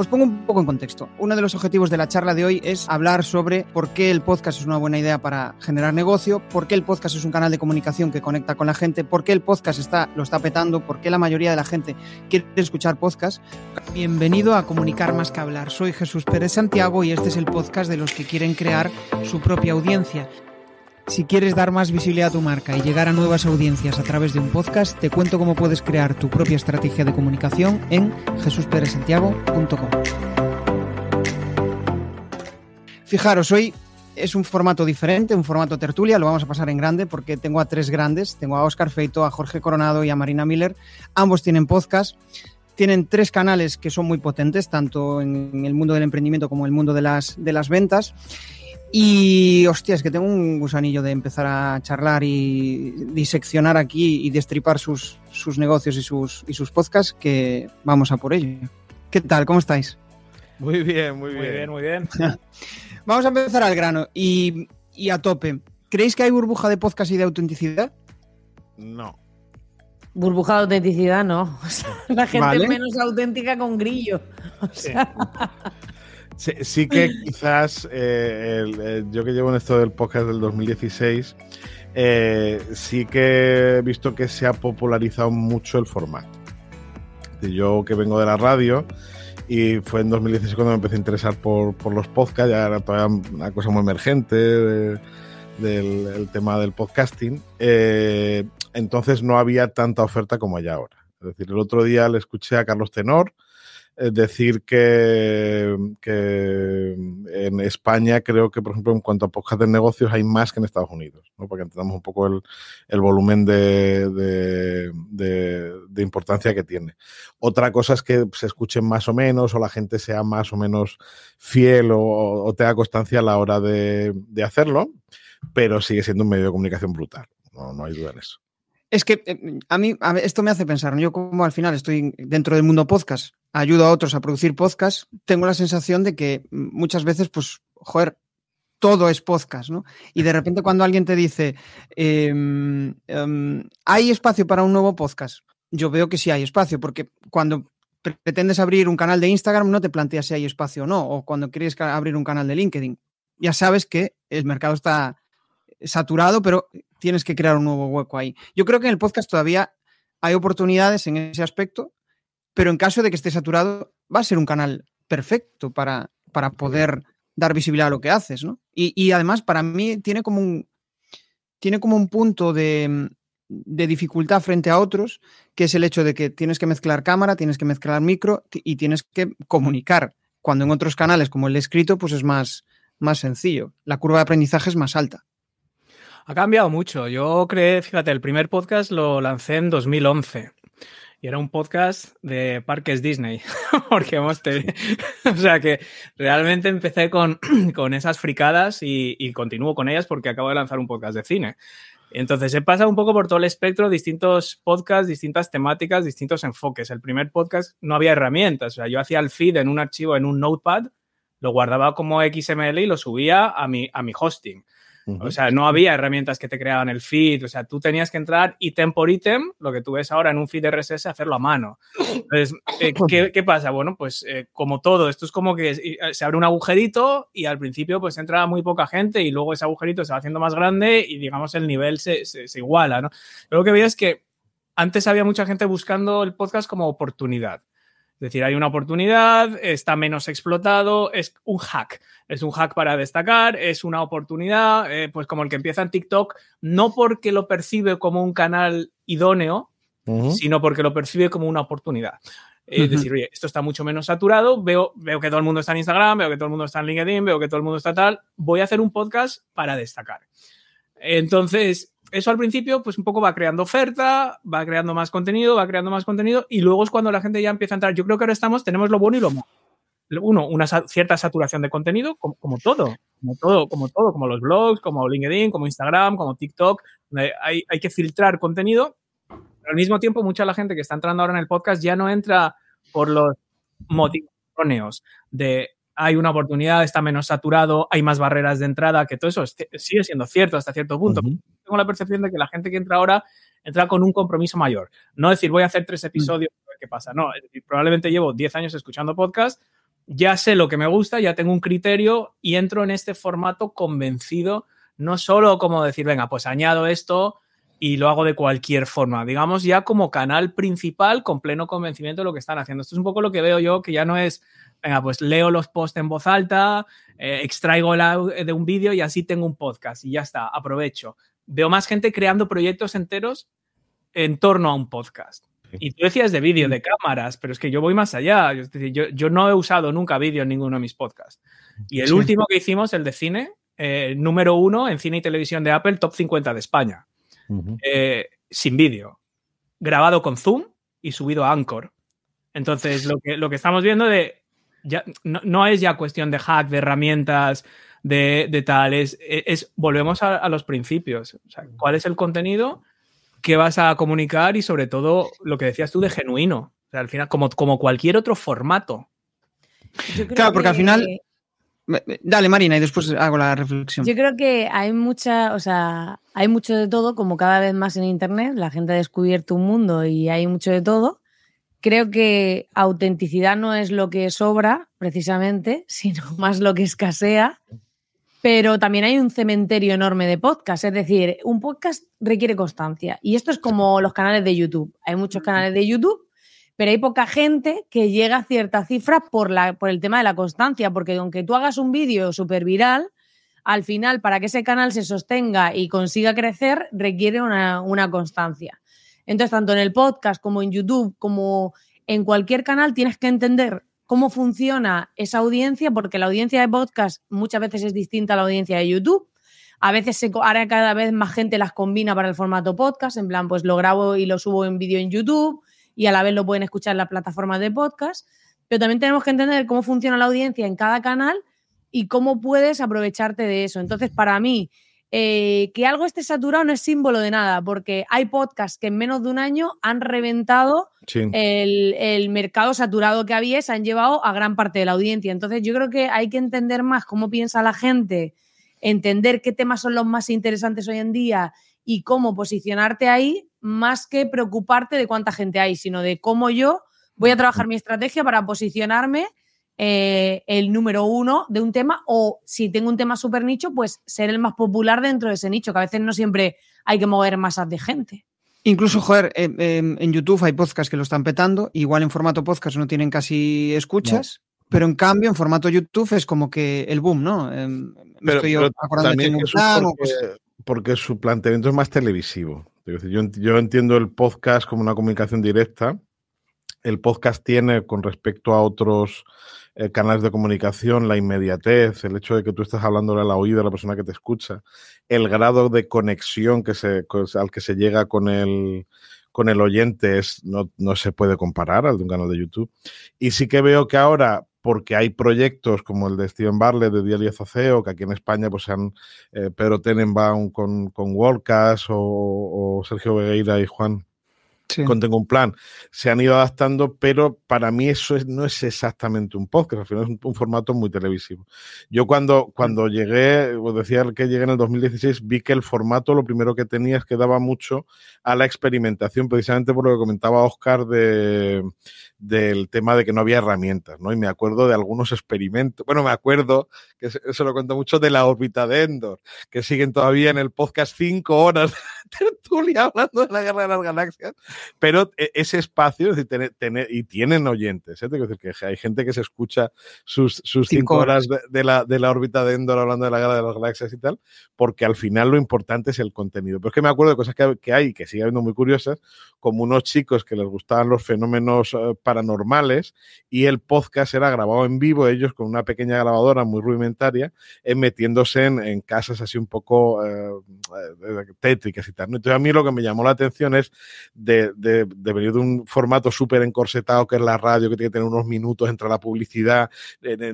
Os pongo un poco en contexto. Uno de los objetivos de la charla de hoy es hablar sobre por qué el podcast es una buena idea para generar negocio, por qué el podcast es un canal de comunicación que conecta con la gente, por qué el podcast lo está petando, por qué la mayoría de la gente quiere escuchar podcast. Bienvenido a Comunicar más que hablar. Soy Jesús Pérez Santiago y este es el podcast de los que quieren crear su propia audiencia. Si quieres dar más visibilidad a tu marca y llegar a nuevas audiencias a través de un podcast, te cuento cómo puedes crear tu propia estrategia de comunicación en jesusperezsantiago.com. Fijaros, hoy es un formato diferente, un formato tertulia, lo vamos a pasar en grande porque tengo a tres grandes, tengo a Óscar Feito, a Jorge Coronado y a Marina Miller. Ambos tienen podcast, tienen tres canales que son muy potentes, tanto en el mundo del emprendimiento como en el mundo de las ventas. Y, hostia, es que tengo un gusanillo de empezar a charlar y diseccionar aquí y destripar sus negocios y sus podcasts, que vamos a por ello. ¿Qué tal? ¿Cómo estáis? Muy bien. Vamos a empezar al grano y a tope. ¿Creéis que hay burbuja de podcast y de autenticidad? No. Burbuja de autenticidad, no. O sea, la gente Vale. es menos auténtica con grillo. O sea... Sí que quizás yo que llevo en esto del podcast del 2016, sí que he visto que se ha popularizado mucho el formato. Yo que vengo de la radio y fue en 2016 cuando me empecé a interesar por los podcasts, ya era todavía una cosa muy emergente del tema del podcasting, entonces no había tanta oferta como hay ahora. Es decir, el otro día le escuché a Carlos Tenor decir que en España creo que, por ejemplo, en cuanto a podcast de negocios hay más que en Estados Unidos, ¿no? Porque entendamos un poco el volumen de importancia que tiene. Otra cosa es que se escuchen más o menos o la gente sea más o menos fiel o tenga constancia a la hora de hacerlo, pero sigue siendo un medio de comunicación brutal, no hay duda en eso. Es que a mí esto me hace pensar, ¿no? Yo como al final estoy dentro del mundo podcast, ayudo a otros a producir podcast, tengo la sensación de que muchas veces, pues, joder, todo es podcast, ¿no? Y de repente cuando alguien te dice, ¿hay espacio para un nuevo podcast? Yo veo que sí hay espacio, porque cuando pretendes abrir un canal de Instagram no te planteas si hay espacio o no, o cuando quieres abrir un canal de LinkedIn. Ya sabes que el mercado está saturado, pero tienes que crear un nuevo hueco ahí. Yo creo que en el podcast todavía hay oportunidades en ese aspecto, pero en caso de que esté saturado, va a ser un canal perfecto para poder dar visibilidad a lo que haces, ¿no? Y además, para mí, tiene como un punto de dificultad frente a otros, que es el hecho de que tienes que mezclar cámara, tienes que mezclar micro y tienes que comunicar, cuando en otros canales, como el escrito, pues es más sencillo. La curva de aprendizaje es más alta. Ha cambiado mucho. Yo creé, fíjate, el primer podcast lo lancé en 2011 y era un podcast de parques Disney, porque o sea que realmente empecé con esas fricadas y continúo con ellas porque acabo de lanzar un podcast de cine. Entonces he pasado un poco por todo el espectro, distintos podcasts, distintas temáticas, distintos enfoques. El primer podcast no había herramientas, o sea, yo hacía el feed en un archivo, en un notepad, lo guardaba como XML y lo subía a mi hosting. O sea, no había herramientas que te creaban el feed. O sea, tú tenías que entrar ítem por ítem, lo que tú ves ahora en un feed RSS, hacerlo a mano. Entonces, ¿qué pasa? Bueno, pues como todo, esto es como que se abre un agujerito y al principio pues entra muy poca gente y luego ese agujerito se va haciendo más grande y digamos el nivel se iguala, ¿no? Yo lo que veía es que antes había mucha gente buscando el podcast como oportunidad. Es decir, hay una oportunidad, está menos explotado, es un hack para destacar, es una oportunidad, pues como el que empieza en TikTok, no porque lo percibe como un canal idóneo, sino porque lo percibe como una oportunidad. Es decir, oye, esto está mucho menos saturado, veo que todo el mundo está en Instagram, veo que todo el mundo está en LinkedIn, veo que todo el mundo está tal, voy a hacer un podcast para destacar. Entonces, eso al principio, pues un poco va creando oferta, va creando más contenido y luego es cuando la gente ya empieza a entrar. Yo creo que ahora tenemos lo bueno y lo malo. Uno, una cierta saturación de contenido, como todo, como los blogs, como LinkedIn, como Instagram, como TikTok. Hay que filtrar contenido, pero al mismo tiempo mucha de la gente que está entrando ahora en el podcast ya no entra por los motivos erróneos de hay una oportunidad, está menos saturado, hay más barreras de entrada, que todo eso sigue siendo cierto hasta cierto punto. Tengo la percepción de que la gente que entra ahora entra con un compromiso mayor. No decir, voy a hacer 3 episodios, a ver qué pasa. No, es decir, probablemente llevo 10 años escuchando podcast, ya sé lo que me gusta, ya tengo un criterio y entro en este formato convencido, no solo como decir, venga, pues añado esto y lo hago de cualquier forma, digamos ya como canal principal con pleno convencimiento de lo que están haciendo. Esto es un poco lo que veo yo, que ya no es, venga, pues leo los posts en voz alta, extraigo de un vídeo y así tengo un podcast y ya está, aprovecho. Veo más gente creando proyectos enteros en torno a un podcast. Y tú decías de vídeo, de cámaras, pero es que yo voy más allá. Es decir, yo no he usado nunca vídeo en ninguno de mis podcasts. Y el último que hicimos, el de cine, número 1 en cine y televisión de Apple, top 50 de España. Sin vídeo. Grabado con Zoom y subido a Anchor. Entonces, lo que estamos viendo ya, no es ya cuestión de hack, de herramientas, de tal, volvemos a los principios. O sea, ¿cuál es el contenido que vas a comunicar? Y sobre todo, lo que decías tú de genuino. O sea, al final, como cualquier otro formato. Claro, porque al final... Dale, Marina, y después hago la reflexión. Yo creo que hay hay mucho de todo, como cada vez más en Internet. La gente ha descubierto un mundo y hay mucho de todo. Creo que autenticidad no es lo que sobra, precisamente, sino más lo que escasea. Pero también hay un cementerio enorme de podcasts. Es decir, un podcast requiere constancia. Y esto es como los canales de YouTube. Hay muchos canales de YouTube, pero hay poca gente que llega a ciertas cifras por el tema de la constancia. Porque aunque tú hagas un vídeo súper viral, al final, para que ese canal se sostenga y consiga crecer, requiere una constancia. Entonces, tanto en el podcast como en YouTube, como en cualquier canal, tienes que entender cómo funciona esa audiencia, porque la audiencia de podcast muchas veces es distinta a la audiencia de YouTube. A veces ahora cada vez más gente las combina para el formato podcast, en plan, pues lo grabo y lo subo en vídeo en YouTube y a la vez lo pueden escuchar en las plataformas de podcast. Pero también tenemos que entender cómo funciona la audiencia en cada canal y cómo puedes aprovecharte de eso. Entonces, para mí, que algo esté saturado no es símbolo de nada, porque hay podcasts que en menos de un año han reventado el mercado saturado que había y se han llevado a gran parte de la audiencia. Entonces yo creo que hay que entender más cómo piensa la gente, entender qué temas son los más interesantes hoy en día y cómo posicionarte ahí, más que preocuparte de cuánta gente hay, sino de cómo yo voy a trabajar mi estrategia para posicionarme el número 1 de un tema, o si tengo un tema súper nicho, pues ser el más popular dentro de ese nicho, que a veces no siempre hay que mover masas de gente. Incluso, joder, en YouTube hay podcasts que lo están petando, igual en formato podcast no tienen casi escuchas, pero en cambio en formato YouTube es como que el boom, ¿no? Pero también porque su planteamiento es más televisivo. Yo entiendo el podcast como una comunicación directa. El podcast tiene, con respecto a otros canales de comunicación, la inmediatez, el hecho de que tú estés hablándole al oído de la persona que te escucha, el grado de conexión al que se llega con el oyente no se puede comparar al de un canal de YouTube. Y sí que veo que ahora, porque hay proyectos como el de Steven Bartlett de Dial y Zaceo, que aquí en España pues Pedro Tenenbaum con Wordcast o Sergio Begueira y Juan con Tengo un Plan, se han ido adaptando, pero para mí eso no es exactamente un podcast, al final es un formato muy televisivo. Yo cuando llegué, os decía que llegué en el 2016, vi que el formato lo primero que tenía es que daba mucho a la experimentación, precisamente por lo que comentaba Óscar del tema de que no había herramientas, ¿no? Y me acuerdo de algunos experimentos, me acuerdo, que eso lo cuento mucho, de la órbita de Endor, que siguen todavía en el podcast 5 horas de tertulia hablando de la Guerra de las Galaxias, pero ese espacio, es decir, y tienen oyentes, ¿eh? Tengo que decir que hay gente que se escucha sus 5 horas de la órbita de Endor hablando de la Guerra de las Galaxias y tal, porque al final lo importante es el contenido. Pero es que me acuerdo de cosas que hay, que sigue habiendo muy curiosas, como unos chicos que les gustaban los fenómenos paranormales y el podcast era grabado en vivo, ellos con una pequeña grabadora muy rudimentaria, metiéndose en casas así un poco tétricas y tal, ¿no? Entonces a mí lo que me llamó la atención es de venir de un formato súper encorsetado que es la radio, que tiene que tener unos minutos entre la publicidad,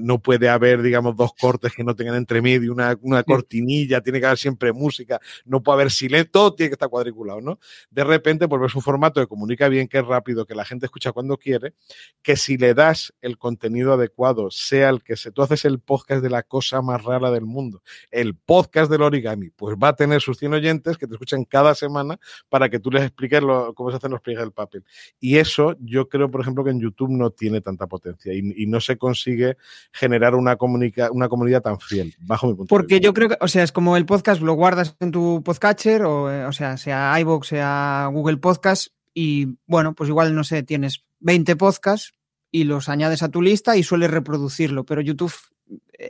no puede haber, digamos, 2 cortes que no tengan entre medio, una cortinilla, tiene que haber siempre música, no puede haber silencio, todo tiene que estar cuadriculado, ¿no? De repente, pues ves un formato que comunica bien, que es rápido, que la gente escucha cuando quiere, que si le das el contenido adecuado, sea el que tú haces el podcast de la cosa más rara del mundo, el podcast del origami, pues va a tener sus 100 oyentes que te escuchan cada semana para que tú les expliques cómo se hacen los pliegues del papel. Y eso yo creo, por ejemplo, que en YouTube no tiene tanta potencia y no se consigue generar una comunidad tan fiel, bajo mi punto de vista. Porque yo creo que, o sea, es como el podcast, lo guardas en tu podcatcher, o sea iVoox, sea Google Podcast, y bueno, pues igual, no sé, tienes 20 podcasts y los añades a tu lista y sueles reproducirlo, pero YouTube,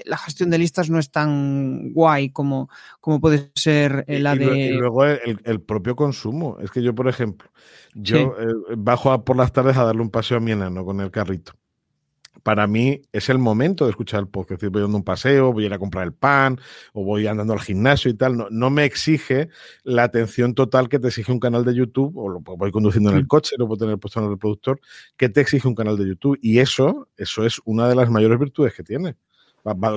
la gestión de listas no es tan guay como puede ser la de... Y luego el propio consumo. Es que yo, por ejemplo, bajo por las tardes a darle un paseo a mi enano con el carrito. Para mí es el momento de escuchar el podcast. Voy dando un paseo, voy a ir a comprar el pan o voy andando al gimnasio y tal. No me exige la atención total que te exige un canal de YouTube, o lo voy conduciendo en el coche, lo puedo tener puesto en el reproductor, que te exige un canal de YouTube. Y eso es una de las mayores virtudes que tiene.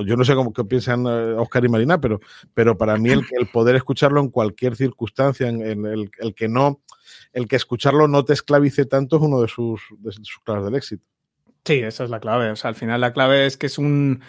Yo no sé qué piensan Óscar y Marina, pero para mí el poder escucharlo en cualquier circunstancia, el que escucharlo no te esclavice tanto, es uno de sus claves del éxito. Sí, esa es la clave. O sea, al final la clave es que es un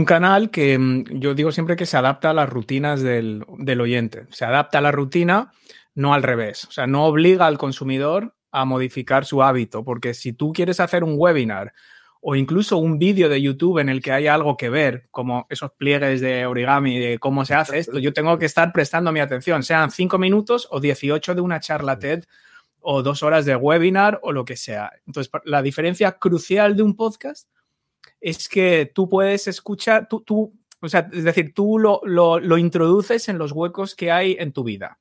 canal que yo digo siempre que se adapta a las rutinas del oyente. Se adapta a la rutina, no al revés. O sea, no obliga al consumidor a modificar su hábito, porque si tú quieres hacer un webinar o incluso un vídeo de YouTube en el que haya algo que ver, como esos pliegues de origami, de cómo se hace esto, yo tengo que estar prestando mi atención, sean 5 minutos o 18 de una charla TED o 2 horas de webinar o lo que sea. Entonces, la diferencia crucial de un podcast es que tú puedes escuchar, o sea, es decir, tú lo introduces en los huecos que hay en tu vida.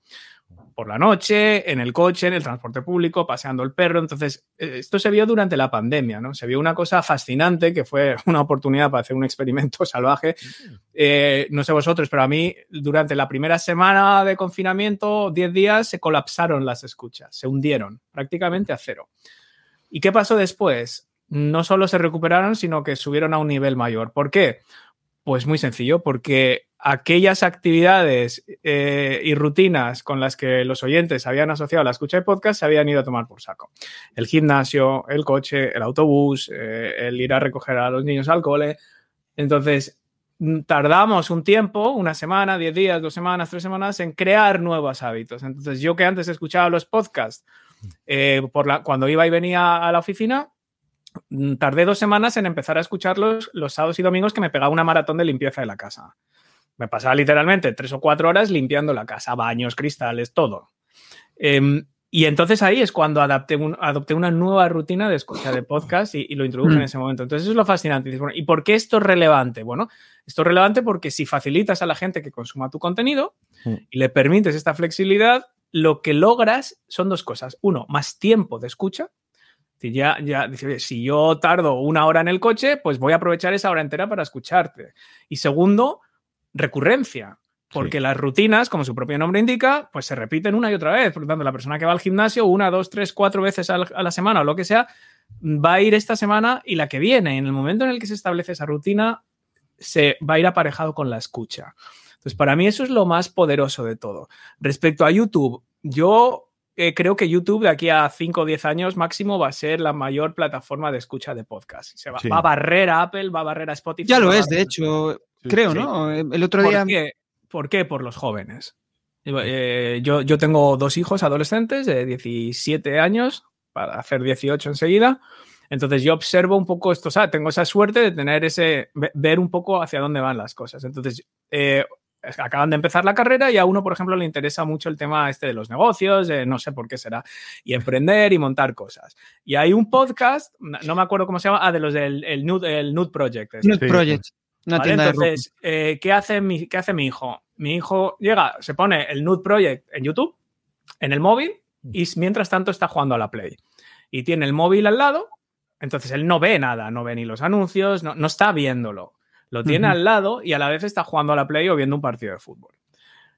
Por la noche, en el coche, en el transporte público, paseando el perro. Entonces, esto se vio durante la pandemia, ¿no? Se vio una cosa fascinante que fue una oportunidad para hacer un experimento salvaje. No sé vosotros, pero a mí, durante la primera semana de confinamiento, 10 días, se colapsaron las escuchas, se hundieron prácticamente a cero. ¿Y qué pasó después? No solo se recuperaron, sino que subieron a un nivel mayor. ¿Por qué? Pues muy sencillo, porque aquellas actividades y rutinas con las que los oyentes habían asociado la escucha de podcast se habían ido a tomar por saco. El gimnasio, el coche, el autobús, el ir a recoger a los niños al cole. Entonces, tardamos un tiempo, una semana, 10 días, 2 semanas, 3 semanas, en crear nuevos hábitos. Entonces, yo que antes escuchaba los podcasts cuando iba y venía a la oficina, tardé 2 semanas en empezar a escucharlos los sábados y domingos, que me pegaba una maratón de limpieza de la casa. Me pasaba literalmente 3 o 4 horas limpiando la casa, baños, cristales, todo. Y entonces ahí es cuando adopté una nueva rutina de escucha de podcast y lo introduje en ese momento. Entonces eso es lo fascinante. Y dices, bueno, ¿y por qué esto es relevante? Bueno, esto es relevante porque si facilitas a la gente que consuma tu contenido y le permites esta flexibilidad, lo que logras son 2 cosas. 1, más tiempo de escucha. Ya dice, si yo tardo 1 hora en el coche, pues voy a aprovechar esa hora entera para escucharte. Y segundo, recurrencia, porque las rutinas, como su propio nombre indica, pues se repiten una y otra vez. Por lo tanto, la persona que va al gimnasio 1, 2, 3, 4 veces a la semana o lo que sea, va a ir esta semana y la que viene. En el momento en el que se establece esa rutina, se va a ir aparejado con la escucha. Entonces, para mí eso es lo más poderoso de todo. Respecto a YouTube, yo creo que YouTube de aquí a 5 o 10 años máximo va a ser la mayor plataforma de escucha de podcast. Va a barrer a Apple, va a barrer a Spotify. Ya lo es, de hecho, creo, ¿no? El otro día... ¿Por qué? Por los jóvenes. Yo tengo 2 hijos adolescentes de 17 años, para hacer 18 enseguida. Entonces yo observo un poco esto, ¿sabes? Tengo esa suerte de tener ver un poco hacia dónde van las cosas. Entonces, acaban de empezar la carrera y a uno, por ejemplo, le interesa mucho el tema de los negocios, no sé por qué será, y emprender y montar cosas. Y hay un podcast, no me acuerdo cómo se llama, de los del Nude Project. Nude Project. Una tienda entonces, ¿qué hace mi hijo? Mi hijo llega, se pone el Nude Project en YouTube, en el móvil, y mientras tanto está jugando a la Play. Y tiene el móvil al lado, entonces él no ve nada, no ve ni los anuncios, no está viéndolo. Lo tiene al lado y a la vez está jugando a la Play o viendo un partido de fútbol.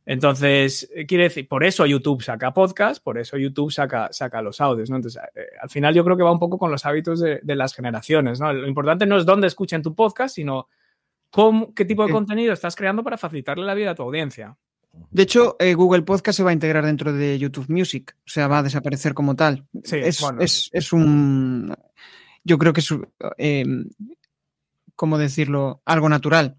Entonces, quiere decir, por eso YouTube saca podcast, por eso YouTube saca los audios, ¿no? Entonces, al final yo creo que va un poco con los hábitos de las generaciones, ¿no? Lo importante no es dónde escuchen tu podcast, sino qué tipo de contenido estás creando para facilitarle la vida a tu audiencia. De hecho, Google Podcast se va a integrar dentro de YouTube Music, o sea, va a desaparecer como tal. Sí, es un... Yo creo que es... ¿cómo decirlo? Algo natural,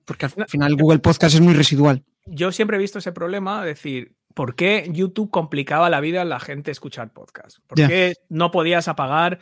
porque al final Google Podcast es muy residual. Yo siempre he visto ese problema, es decir, ¿por qué YouTube complicaba la vida a la gente escuchar podcast? ¿Por qué no podías apagar?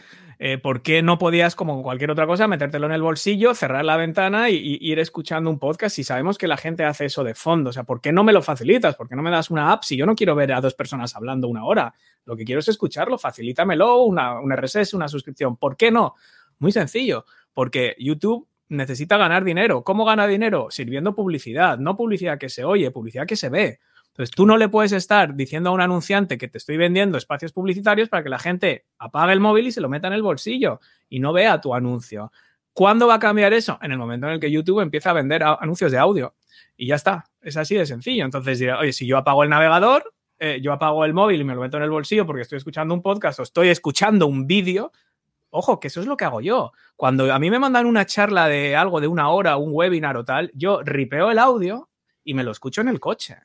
¿Por qué no podías, como cualquier otra cosa, metértelo en el bolsillo, cerrar la ventana y ir escuchando un podcast si sabemos que la gente hace eso de fondo? O sea, ¿por qué no me lo facilitas? ¿Por qué no me das una app si yo no quiero ver a dos personas hablando una hora? Lo que quiero es escucharlo, facilítamelo, un RSS, una suscripción. ¿Por qué no? Muy sencillo, porque YouTube necesita ganar dinero. ¿Cómo gana dinero? Sirviendo publicidad, no publicidad que se oye, publicidad que se ve. Entonces, tú no le puedes estar diciendo a un anunciante que te estoy vendiendo espacios publicitarios para que la gente apague el móvil y se lo meta en el bolsillo y no vea tu anuncio. ¿Cuándo va a cambiar eso? En el momento en el que YouTube empieza a vender anuncios de audio. Y ya está. Es así de sencillo. Entonces, dirá, oye, si yo apago el navegador, yo apago el móvil y me lo meto en el bolsillo porque estoy escuchando un podcast o estoy escuchando un vídeo, ojo, que eso es lo que hago yo. Cuando a mí me mandan una charla de algo de 1 hora, un webinar o tal, yo ripeo el audio y me lo escucho en el coche.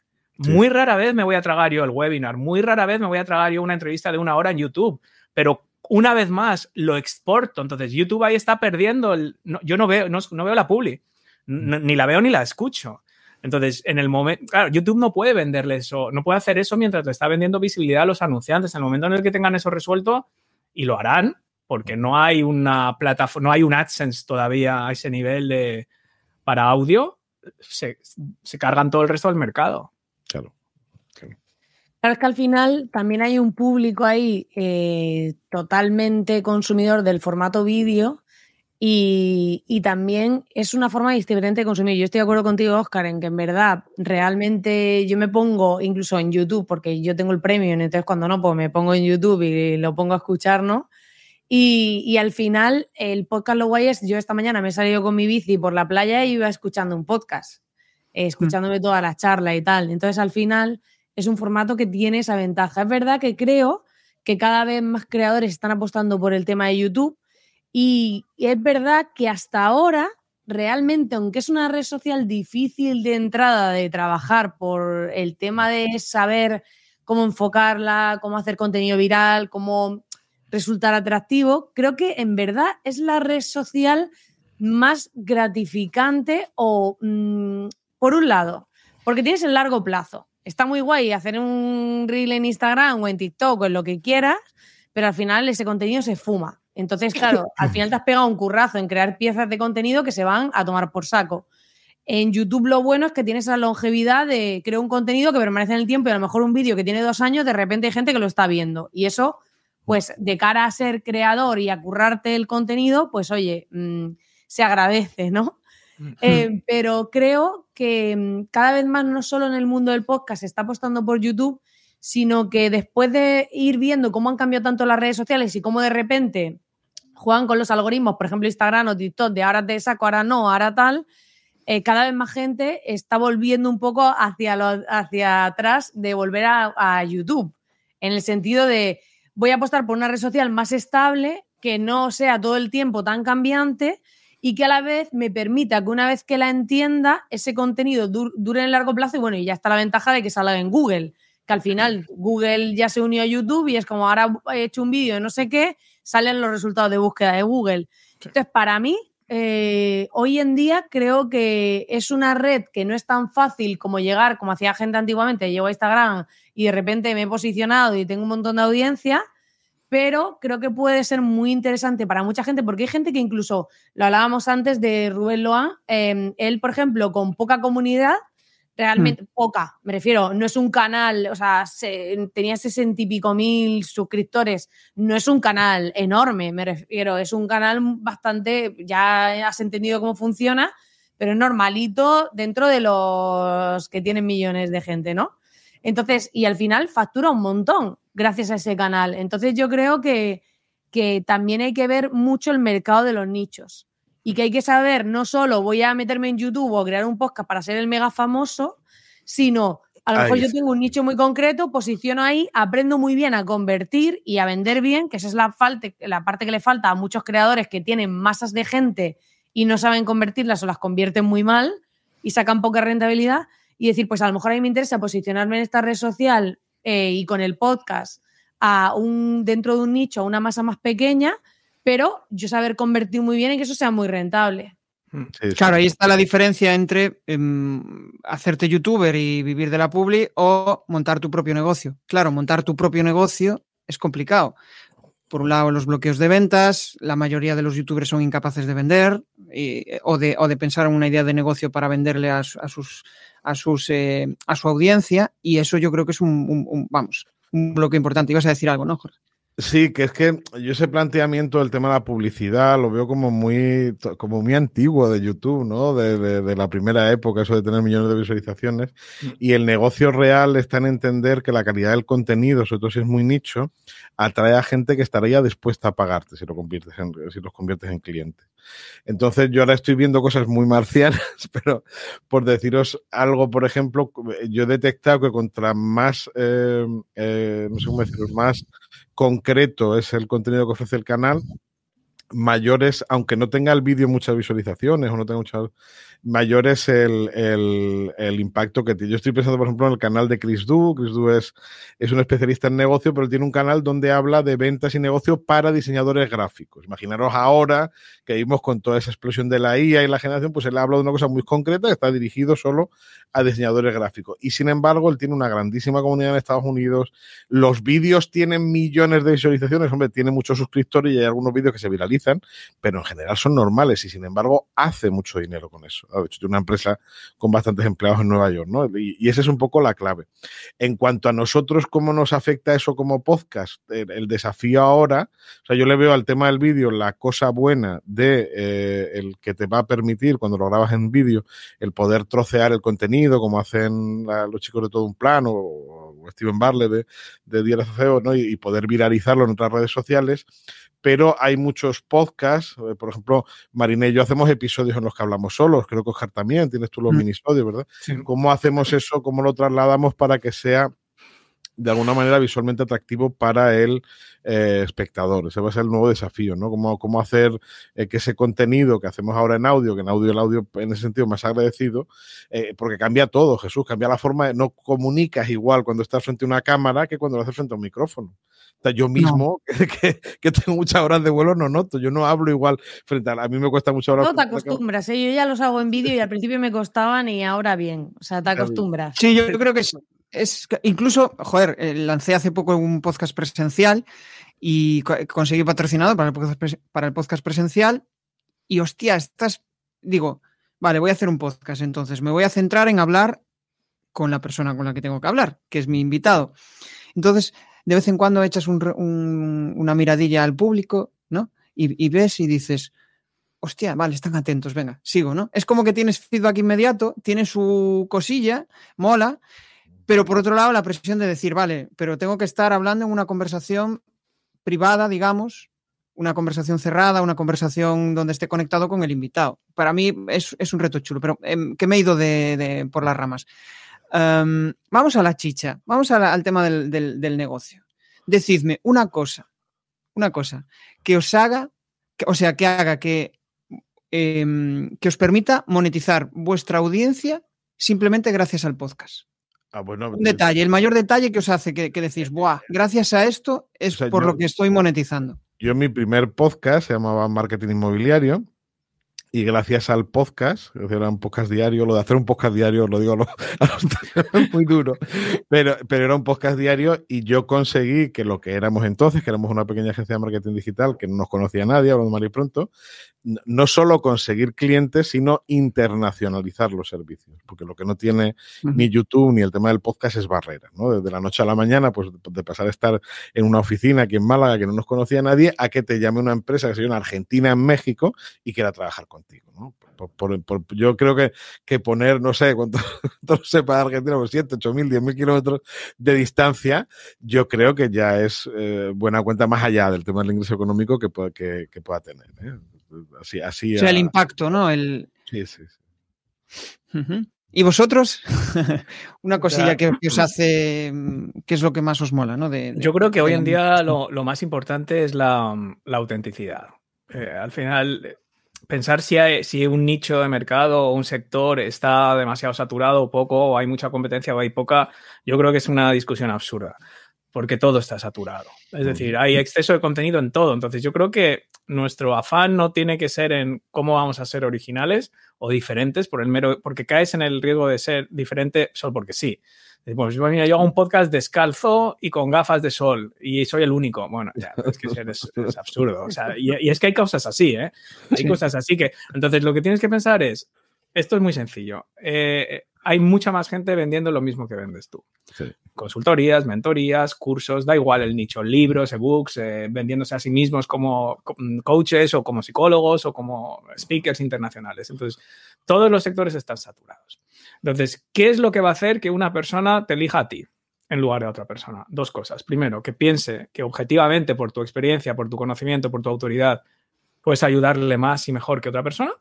Sí. Muy rara vez me voy a tragar yo el webinar, muy rara vez me voy a tragar yo una entrevista de 1 hora en YouTube, pero una vez más lo exporto. Entonces YouTube ahí está perdiendo, yo no veo la publi, ni la veo ni la escucho. Entonces, en el momento, claro, YouTube no puede venderle eso, no puede hacer eso mientras le está vendiendo visibilidad a los anunciantes. En el momento en el que tengan eso resuelto, y lo harán, porque no hay una plataforma, no hay un AdSense todavía a ese nivel para audio, se cargan todo el resto del mercado. Claro. Claro, es que al final también hay un público ahí totalmente consumidor del formato vídeo y también es una forma diferente de consumir. Yo estoy de acuerdo contigo, Óscar, en que en verdad realmente yo me pongo incluso en YouTube, porque yo tengo el premium, entonces cuando no, pues me pongo en YouTube y lo pongo a escuchar, ¿no? Y al final el podcast lo guay es, yo esta mañana me he salido con mi bici por la playa y iba escuchando un podcast. Escuchándome todas las charlas y tal. Entonces, al final, es un formato que tiene esa ventaja. Es verdad que creo que cada vez más creadores están apostando por el tema de YouTube y es verdad que hasta ahora, realmente, aunque es una red social difícil de entrada de trabajar por el tema de saber cómo enfocarla, cómo hacer contenido viral, cómo resultar atractivo, creo que en verdad es la red social más gratificante o... por un lado, porque tienes el largo plazo. Está muy guay hacer un reel en Instagram o en TikTok o en lo que quieras, pero al final ese contenido se fuma. Entonces, claro, al final te has pegado un currazo en crear piezas de contenido que se van a tomar por saco. En YouTube lo bueno es que tienes la longevidad de creo un contenido que permanece en el tiempo y a lo mejor un vídeo que tiene 2 años, de repente hay gente que lo está viendo. Y eso, pues de cara a ser creador y a currarte el contenido, pues oye, se agradece, ¿no? Pero creo que cada vez más, no solo en el mundo del podcast se está apostando por YouTube, sino que después de ir viendo cómo han cambiado tanto las redes sociales y cómo de repente juegan con los algoritmos, por ejemplo Instagram o TikTok, de ahora te saco, ahora no, ahora tal, cada vez más gente está volviendo un poco hacia atrás de volver a YouTube, en el sentido de voy a apostar por una red social más estable, que no sea todo el tiempo tan cambiante y que a la vez me permita que una vez que la entienda, ese contenido dure en el largo plazo y bueno, y ya está la ventaja de que salga en Google, que al final Google ya se unió a YouTube y es como ahora he hecho un vídeo de no sé qué, salen los resultados de búsqueda de Google. Entonces, para mí, hoy en día creo que es una red que no es tan fácil como llegar, como hacía gente antiguamente, llego a Instagram y de repente me he posicionado y tengo un montón de audiencia, pero creo que puede ser muy interesante para mucha gente, porque hay gente que incluso, lo hablábamos antes de Rubén Loa, él, por ejemplo, con poca comunidad, realmente poca, me refiero, no es un canal, o sea, tenía 60 y pico mil suscriptores, no es un canal enorme, me refiero, es un canal bastante, ya has entendido cómo funciona, pero es normalito dentro de los que tienen millones de gente, ¿no? Entonces, y al final factura un montón gracias a ese canal. Entonces yo creo que también hay que ver mucho el mercado de los nichos y que hay que saber, no solo voy a meterme en YouTube o crear un podcast para ser el mega famoso, sino a lo mejor yo tengo un nicho muy concreto, posiciono ahí, aprendo muy bien a convertir y a vender bien, que esa es la parte que le falta a muchos creadores que tienen masas de gente y no saben convertirlas o las convierten muy mal y sacan poca rentabilidad. Y decir, pues a lo mejor a mí me interesa posicionarme en esta red social y con el podcast dentro de un nicho, a una masa más pequeña, pero yo saber convertir muy bien y que eso sea muy rentable. Sí, claro, ahí está la diferencia entre hacerte youtuber y vivir de la publi o montar tu propio negocio. Claro, montar tu propio negocio es complicado. Por un lado, los bloqueos de ventas, la mayoría de los youtubers son incapaces de vender o de pensar en una idea de negocio para venderle a su audiencia, y eso yo creo que es un bloque importante. Ibas a decir algo, ¿no, Jorge? Sí, que es que yo ese planteamiento del tema de la publicidad lo veo como muy antiguo de YouTube, ¿no? De la primera época, eso de tener millones de visualizaciones. Y el negocio real está en entender que la calidad del contenido, sobre todo si es muy nicho, atrae a gente que estaría dispuesta a pagarte si los conviertes en clientes. Entonces yo ahora estoy viendo cosas muy marcianas, pero por deciros algo, por ejemplo, yo he detectado que contra más, no sé cómo decirlo, más concreto es el contenido que ofrece el canal, mayores, aunque no tenga el vídeo muchas visualizaciones o no tenga muchas, mayor es el impacto que tiene. Yo estoy pensando, por ejemplo, en el canal de Chris Du. Chris Du es un especialista en negocio, pero tiene un canal donde habla de ventas y negocio para diseñadores gráficos. Imaginaros ahora que vimos con toda esa explosión de la IA y la generación, pues él habla de una cosa muy concreta que está dirigido solo a diseñadores gráficos. Y sin embargo, él tiene una grandísima comunidad en Estados Unidos. Los vídeos tienen millones de visualizaciones. Hombre, tiene muchos suscriptores y hay algunos vídeos que se viralizan, pero en general son normales y sin embargo hace mucho dinero con eso. De hecho, tiene una empresa con bastantes empleados en Nueva York, ¿no? Y esa es un poco la clave. En cuanto a nosotros, ¿cómo nos afecta eso como podcast? El desafío ahora, o sea, yo le veo al tema del vídeo la cosa buena de el que te va a permitir, cuando lo grabas en vídeo, el poder trocear el contenido, como hacen los chicos de Todo un Plan o Steven Bartlett de Diario CEO, ¿no? Y poder viralizarlo en otras redes sociales. Pero hay muchos podcasts, por ejemplo, Mariné y yo hacemos episodios en los que hablamos solos, creo que Oscar también, tienes tú los minisodios, ¿verdad? Sí. ¿Cómo hacemos eso? ¿Cómo lo trasladamos para que sea de alguna manera visualmente atractivo para el espectador? Ese va a ser el nuevo desafío, ¿no? Cómo hacer que ese contenido que hacemos ahora en audio, que en audio el audio en ese sentido más agradecido, porque cambia todo, Jesús, cambia la forma de, no comunicas igual cuando estás frente a una cámara que cuando lo haces frente a un micrófono. O sea, yo mismo, que tengo muchas horas de vuelo, no noto, yo no hablo igual frente a mí me cuesta mucho hablar. No te acostumbras, ¿eh? Yo ya los hago en vídeo y al principio me costaban y ahora bien, o sea, te acostumbras. Sí, yo creo que es incluso, joder, lancé hace poco un podcast presencial y conseguí patrocinador para el podcast presencial y hostia, digo, vale, voy a hacer un podcast, entonces me voy a centrar en hablar con la persona con la que tengo que hablar, que es mi invitado. Entonces, de vez en cuando echas una miradilla al público, ¿no? Y ves y dices, hostia, vale, están atentos, venga, sigo, ¿no? Es como que tienes feedback inmediato, tienes su cosilla, mola, pero por otro lado la presión de decir, vale, pero tengo que estar hablando en una conversación privada, digamos, una conversación cerrada, una conversación donde esté conectado con el invitado. Para mí es un reto chulo, pero que me he ido por las ramas. Vamos a la chicha, vamos al tema del negocio. Decidme una cosa que os haga, que haga que os permita monetizar vuestra audiencia simplemente gracias al podcast. Bueno, un detalle, el mayor detalle que os hace que decís, ¡buah! Gracias a esto es lo que estoy monetizando. Yo mi primer podcast se llamaba Marketing Inmobiliario. Y gracias al podcast, era un podcast diario, lo de hacer un podcast diario, lo digo es muy duro, pero era un podcast diario y yo conseguí que lo que éramos entonces, que éramos una pequeña agencia de marketing digital que no nos conocía nadie, hablando mal y pronto, no solo conseguir clientes, sino internacionalizar los servicios, porque lo que no tiene ni YouTube ni el tema del podcast es barrera, ¿no? Desde la noche a la mañana, pues de pasar a estar en una oficina aquí en Málaga que no nos conocía nadie, a que te llame una empresa que se llama Argentina en México y quiera trabajar contigo, ¿no? Yo creo que poner, no sé cuánto sepa de Argentina, pues 7, 8.000, 10.000 kilómetros de distancia, yo creo que ya es buena cuenta más allá del tema del ingreso económico que pueda tener, ¿eh? Así o sea, el impacto, ¿no? Sí. ¿Y vosotros? Una cosilla que os hace, ¿qué es lo que más os mola, ¿no? Yo creo que hoy en día lo más importante es la autenticidad. Al final, pensar si un nicho de mercado o un sector está demasiado saturado o poco, o hay mucha competencia o hay poca, yo creo que es una discusión absurda. porque todo está saturado. Es decir, hay exceso de contenido en todo. Entonces, yo creo que nuestro afán no tiene que ser en cómo vamos a ser originales o diferentes porque caes en el riesgo de ser diferente solo porque sí. Pues mira, yo hago un podcast descalzo y con gafas de sol y soy el único. Bueno, ya, es que es absurdo. O sea, y es que hay cosas así, ¿eh? Hay cosas así que... Entonces, lo que tienes que pensar es, esto es muy sencillo. Hay mucha más gente vendiendo lo mismo que vendes tú. Sí. Consultorías, mentorías, cursos, da igual el nicho, libros, ebooks, vendiéndose a sí mismos como coaches o como psicólogos o como speakers internacionales. Entonces, todos los sectores están saturados. Entonces, ¿qué es lo que va a hacer que una persona te elija a ti en lugar de a otra persona? Dos cosas. Primero, que piense que objetivamente, por tu experiencia, por tu conocimiento, por tu autoridad, puedes ayudarle más y mejor que otra persona.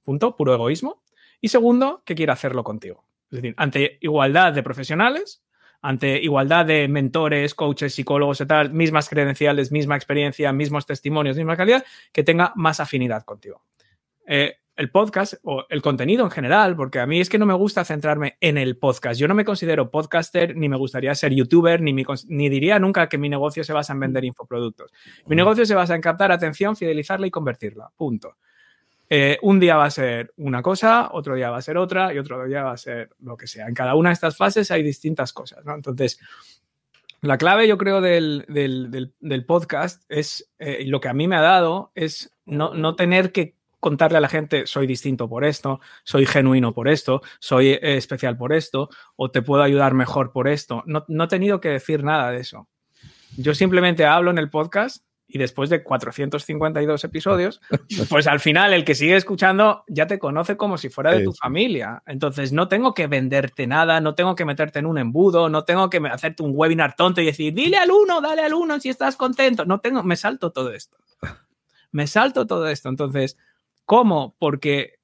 Punto, puro egoísmo. Y segundo, que quiera hacerlo contigo. Es decir, ante igualdad de profesionales, ante igualdad de mentores, coaches, psicólogos y tal, mismas credenciales, misma experiencia, mismos testimonios, misma calidad, que tenga más afinidad contigo. El podcast o el contenido en general, porque a mí es que no me gusta centrarme en el podcast. Yo no me considero podcaster, ni me gustaría ser youtuber, ni diría nunca que mi negocio se basa en vender infoproductos. Mi negocio se basa en captar atención, fidelizarla y convertirla. Punto. Un día va a ser una cosa, otro día va a ser otra y otro día va a ser lo que sea. En cada una de estas fases hay distintas cosas, ¿no? Entonces, la clave, yo creo, del podcast es, lo que a mí me ha dado es no tener que contarle a la gente soy distinto por esto, soy genuino por esto, soy especial por esto o te puedo ayudar mejor por esto. No he tenido que decir nada de eso. Yo simplemente hablo en el podcast y después de 452 episodios, pues al final el que sigue escuchando ya te conoce como si fuera de tu familia. Entonces no tengo que venderte nada, no tengo que meterte en un embudo, no tengo que hacerte un webinar tonto y decir, dale al uno si estás contento. Me salto todo esto. Entonces, ¿cómo? Porque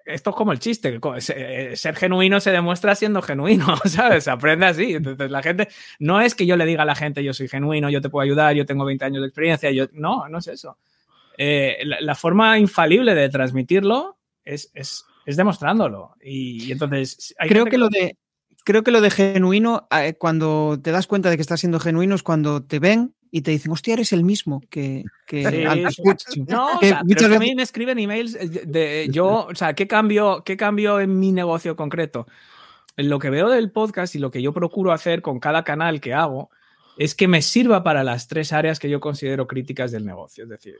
esto es como el chiste, ser genuino se demuestra siendo genuino, ¿sabes? Se aprende así. Entonces la gente, no es que yo le diga a la gente yo soy genuino, yo te puedo ayudar, yo tengo 20 años de experiencia, no es eso. La forma infalible de transmitirlo es demostrándolo. Y entonces... Creo que lo de genuino, cuando te das cuenta de que estás siendo genuino es cuando te ven y te dicen, hostia, eres el mismo que sí, escucho. No, que muchas veces a mí me escriben emails ¿qué cambio en mi negocio concreto? Lo que veo del podcast y lo que yo procuro hacer con cada canal que hago es que me sirva para las 3 áreas que yo considero críticas del negocio. Es decir,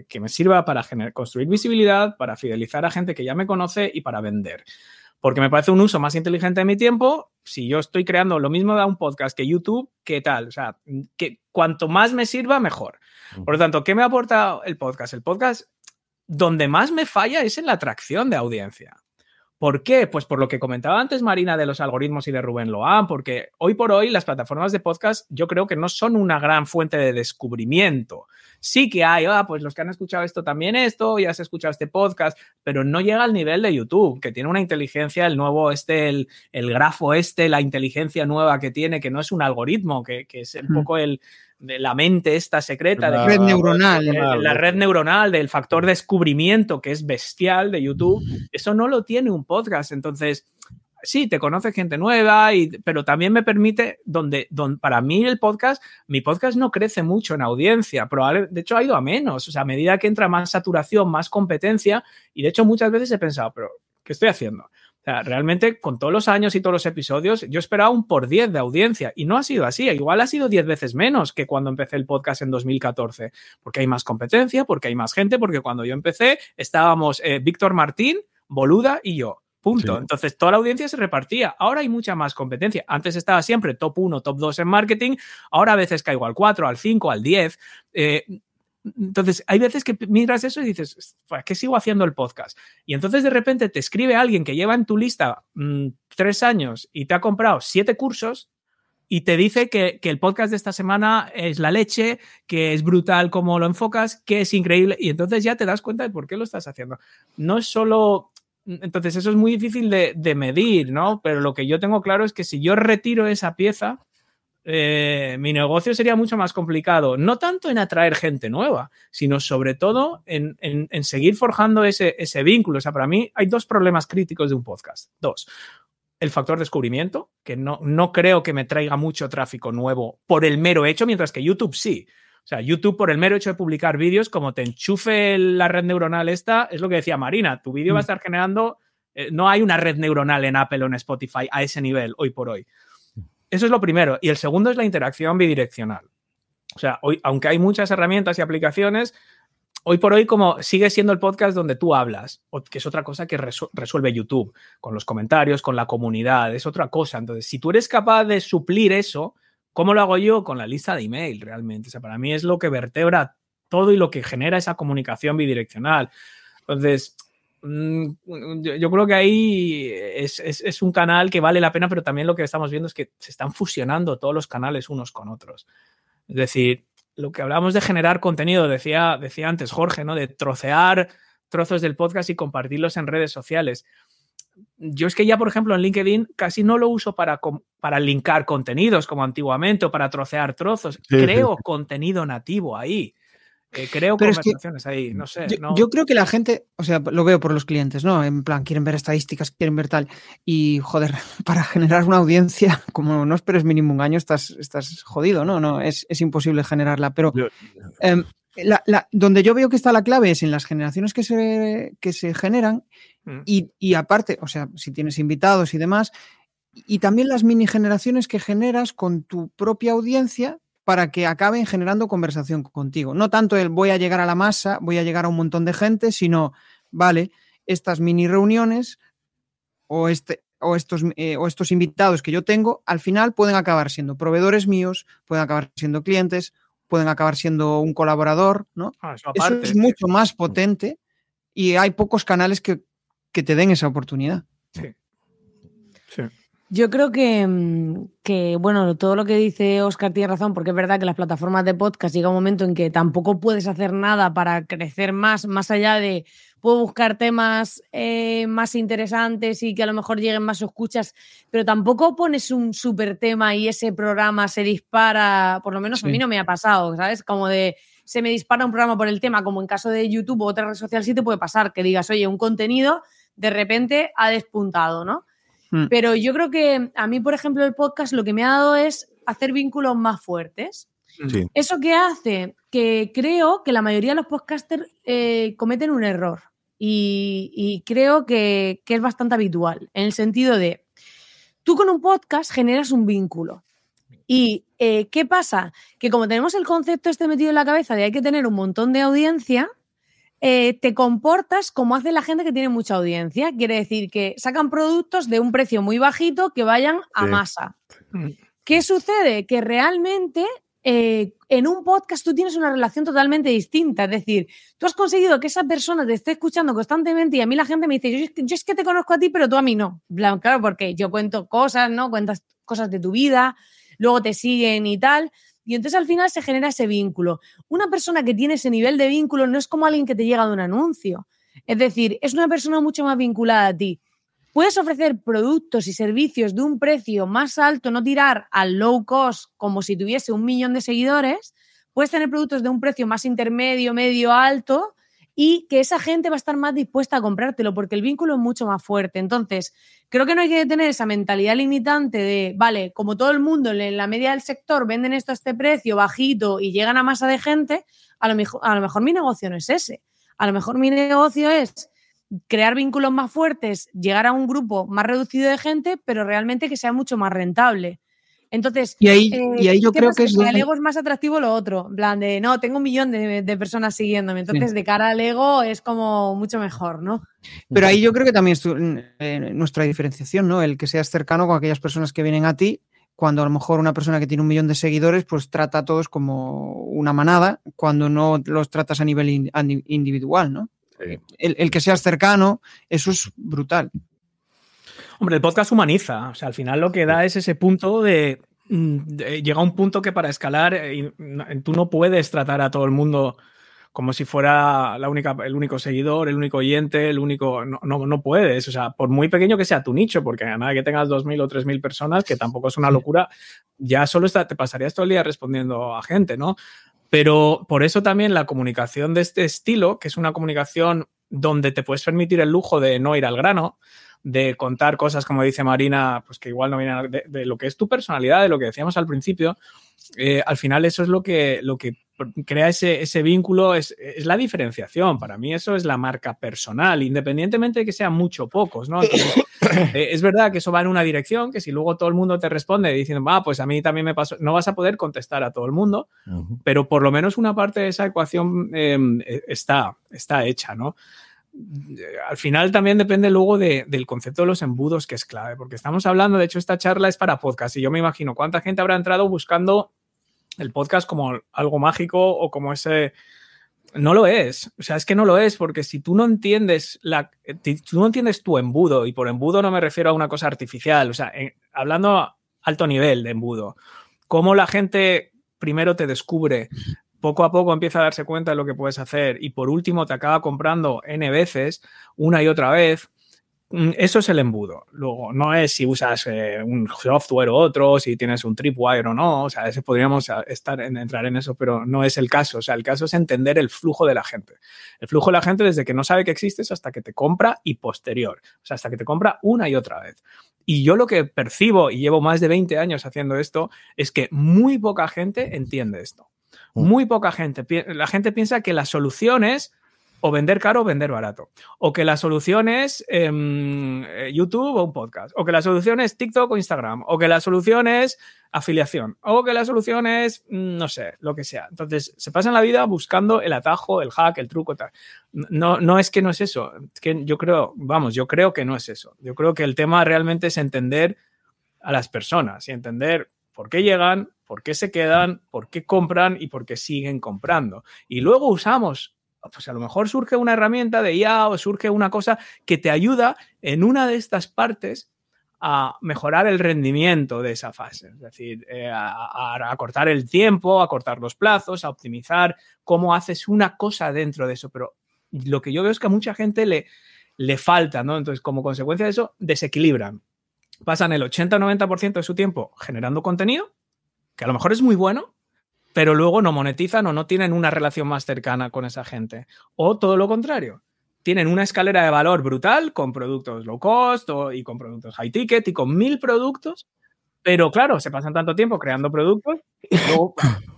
que me sirva para construir visibilidad, para fidelizar a gente que ya me conoce y para vender. Porque me parece un uso más inteligente de mi tiempo. Si yo estoy creando lo mismo de un podcast que YouTube, ¿qué tal? O sea, que cuanto más me sirva, mejor. Por lo tanto, ¿qué me aporta el podcast? El podcast, donde más me falla es en la atracción de audiencia. ¿Por qué? Pues por lo que comentaba antes Marina de los algoritmos y de Rubén Lohan, porque hoy por hoy las plataformas de podcast yo creo que no son una gran fuente de descubrimiento. Sí que hay, pues los que han escuchado esto también ya has escuchado este podcast, pero no llega al nivel de YouTube, que tiene una inteligencia, el nuevo el grafo la inteligencia nueva que tiene, que no es un algoritmo, que es un poco de la mente esta secreta. La red neuronal. La red neuronal, del factor descubrimiento, que es bestial de YouTube. Eso no lo tiene un podcast. Entonces, sí, te conoce gente nueva, pero también me permite, donde para mí mi podcast no crece mucho en audiencia. De hecho, ha ido a menos. O sea, a medida que entra más saturación, más competencia, y de hecho muchas veces he pensado, pero ¿qué estoy haciendo? O sea, realmente, con todos los años y todos los episodios, yo esperaba un por 10 de audiencia y no ha sido así. Igual ha sido 10 veces menos que cuando empecé el podcast en 2014, porque hay más competencia, porque hay más gente, porque cuando yo empecé estábamos Víctor Martín, Boluda y yo. Punto. Sí. Entonces, toda la audiencia se repartía. Ahora hay mucha más competencia. Antes estaba siempre top 1, top 2 en marketing. Ahora a veces caigo al 4, al 5, al 10. Entonces, hay veces que miras eso y dices, ¿para qué sigo haciendo el podcast? Y entonces, de repente, te escribe alguien que lleva en tu lista 3 años y te ha comprado 7 cursos y te dice que el podcast de esta semana es la leche, que es brutal como lo enfocas, que es increíble. Y entonces ya te das cuenta de por qué lo estás haciendo. No es solo... Entonces, eso es muy difícil de medir, ¿no? Pero lo que yo tengo claro es que si yo retiro esa pieza... mi negocio sería mucho más complicado, no tanto en atraer gente nueva, sino sobre todo en seguir forjando ese vínculo. O sea, para mí hay 2 problemas críticos de un podcast. 2. el factor descubrimiento, que no creo que me traiga mucho tráfico nuevo por el mero hecho, mientras que YouTube sí. O sea, YouTube, por el mero hecho de publicar vídeos, como te enchufe la red neuronal esta, es lo que decía Marina, tu vídeo va a estar generando... no hay una red neuronal en Apple o en Spotify a ese nivel, hoy por hoy. Eso es lo primero. Y el segundo es la interacción bidireccional. O sea, hoy, aunque hay muchas herramientas y aplicaciones, hoy por hoy como sigue siendo el podcast donde tú hablas, que es otra cosa que resuelve YouTube, con los comentarios, con la comunidad, es otra cosa. Entonces, si tú eres capaz de suplir eso, ¿cómo lo hago yo? Con la lista de email, realmente. O sea, para mí es lo que vertebra todo y lo que genera esa comunicación bidireccional. Entonces, yo creo que ahí es un canal que vale la pena, pero también lo que estamos viendo es que se están fusionando todos los canales unos con otros. Es decir, lo que hablábamos de generar contenido, decía antes Jorge, ¿no? De trocear trozos del podcast y compartirlos en redes sociales. Yo es que ya, por ejemplo, en LinkedIn casi no lo uso para linkar contenidos como antiguamente o para trocear trozos. Sí, creo contenido nativo ahí. Creo pero conversaciones ahí, no sé. Yo creo que la gente, o sea, lo veo por los clientes, ¿no? En plan, quieren ver estadísticas, quieren ver tal. Y, joder, para generar una audiencia, como no esperes mínimo un año, estás jodido, ¿no? No, es imposible generarla. Pero donde yo veo que está la clave es en las generaciones que se generan y aparte, o sea, si tienes invitados y demás, y también las mini generaciones que generas con tu propia audiencia para que acaben generando conversación contigo. No tanto el voy a llegar a la masa, voy a llegar a un montón de gente, sino, vale, estas mini reuniones o estos invitados que yo tengo, al final pueden acabar siendo proveedores míos, pueden acabar siendo clientes, pueden acabar siendo un colaborador, ¿no? Eso es mucho más potente y hay pocos canales que te den esa oportunidad. Sí. Sí. Yo creo que, bueno, todo lo que dice Óscar tiene razón, porque es verdad que las plataformas de podcast llega un momento en que tampoco puedes hacer nada para crecer más allá de puedo buscar temas más interesantes y que a lo mejor lleguen más escuchas, pero tampoco pones un súper tema y ese programa se dispara, por lo menos a mí no me ha pasado, ¿sabes? Como de se me dispara un programa por el tema, como en caso de YouTube o otra red social sí te puede pasar, que digas, oye, un contenido de repente ha despuntado, ¿no? Pero yo creo que a mí, por ejemplo, el podcast lo que me ha dado es hacer vínculos más fuertes. Sí. Eso que hace que creo que la mayoría de los podcasters cometen un error y creo que es bastante habitual, en el sentido de tú con un podcast generas un vínculo. ¿Y qué pasa? Que como tenemos el concepto este metido en la cabeza de hay que tener un montón de audiencia, te comportas como hace la gente que tiene mucha audiencia. Quiere decir que sacan productos de un precio muy bajito que vayan a masa. ¿Qué sucede? Que realmente en un podcast tú tienes una relación totalmente distinta. Es decir, tú has conseguido que esa persona te esté escuchando constantemente y a mí la gente me dice, yo es que te conozco a ti, pero tú a mí no. Claro, porque yo cuento cosas, ¿no? Cuentas cosas de tu vida, luego te siguen y tal. Y entonces al final se genera ese vínculo. Una persona que tiene ese nivel de vínculo no es como alguien que te llega de un anuncio. Es decir, es una persona mucho más vinculada a ti. Puedes ofrecer productos y servicios de un precio más alto, no tirar al low cost como si tuviese 1 millón de seguidores. Puedes tener productos de un precio más intermedio, medio, alto y que esa gente va a estar más dispuesta a comprártelo porque el vínculo es mucho más fuerte. Entonces, creo que no hay que tener esa mentalidad limitante de, vale, como todo el mundo en la media del sector venden esto a este precio bajito y llegan a masa de gente, a lo mejor mi negocio no es ese. A lo mejor mi negocio es crear vínculos más fuertes, llegar a un grupo más reducido de gente, pero realmente que sea mucho más rentable. Entonces, y ahí yo creo que es donde el ego es más atractivo lo otro, en plan de, no, tengo 1 millón de personas siguiéndome, entonces de cara al ego es como mucho mejor, ¿no? Pero ahí yo creo que también es nuestra diferenciación, ¿no? El que seas cercano con aquellas personas que vienen a ti, cuando a lo mejor una persona que tiene 1 millón de seguidores, pues trata a todos como una manada, cuando no los tratas a nivel individual, ¿no? Sí. El que seas cercano, eso es brutal. Hombre, el podcast humaniza. O sea, al final lo que da es ese punto de llega a un punto que para escalar tú no puedes tratar a todo el mundo como si fuera el único seguidor, el único oyente, el único... No puedes. O sea, por muy pequeño que sea tu nicho, porque a nada que tengas 2.000 o 3.000 personas, que tampoco es una locura, ya solo te pasarías todo el día respondiendo a gente, ¿no? Pero por eso también la comunicación de este estilo, que es una comunicación donde te puedes permitir el lujo de no ir al grano, de contar cosas, como dice Marina, pues que igual no vienen de lo que es tu personalidad, de lo que decíamos al principio. Al final eso es lo que crea ese vínculo, es la diferenciación. Para mí eso es la marca personal, independientemente de que sean mucho o pocos, ¿no? Entonces, es verdad que eso va en una dirección, que si luego todo el mundo te responde diciendo, pues a mí también me pasó, no vas a poder contestar a todo el mundo, pero por lo menos una parte de esa ecuación está hecha, ¿no? Al final también depende luego del concepto de los embudos, que es clave, porque estamos hablando, de hecho esta charla es para podcast y yo me imagino cuánta gente habrá entrado buscando el podcast como algo mágico o como ese... No lo es, o sea, es que no lo es, porque si tú no entiendes tu embudo, y por embudo no me refiero a una cosa artificial, o sea, hablando a alto nivel de embudo, cómo la gente primero te descubre, poco a poco empieza a darse cuenta de lo que puedes hacer y por último te acaba comprando N veces, una y otra vez. Eso es el embudo. Luego, no es si usas un software u otro, si tienes un Tripwire o no. O sea, podríamos entrar en eso, pero no es el caso. O sea, el caso es entender el flujo de la gente. El flujo de la gente desde que no sabe que existes hasta que te compra y posterior. O sea, hasta que te compra una y otra vez. Y yo lo que percibo, y llevo más de 20 años haciendo esto, es que muy poca gente entiende esto. Muy poca gente. La gente piensa que la solución es o vender caro o vender barato. O que la solución es YouTube o un podcast. O que la solución es TikTok o Instagram. O que la solución es afiliación. O que la solución es, no sé, lo que sea. Entonces, se pasan la vida buscando el atajo, el hack, el truco, tal. No es que no es eso. Es que yo creo que no es eso. Yo creo que el tema realmente es entender a las personas y entender por qué llegan, por qué se quedan, por qué compran y por qué siguen comprando. Y luego usamos... pues a lo mejor surge una herramienta de IA o surge una cosa que te ayuda en una de estas partes a mejorar el rendimiento de esa fase. Es decir, a cortar el tiempo, a cortar los plazos, a optimizar cómo haces una cosa dentro de eso. Pero lo que yo veo es que a mucha gente le falta, ¿no? Entonces, como consecuencia de eso, desequilibran. Pasan el 80 o 90% de su tiempo generando contenido, que a lo mejor es muy bueno, pero luego no monetizan o no tienen una relación más cercana con esa gente. O todo lo contrario, tienen una escalera de valor brutal con productos low cost y con productos high ticket y con 1000 productos, pero claro, se pasan tanto tiempo creando productos y luego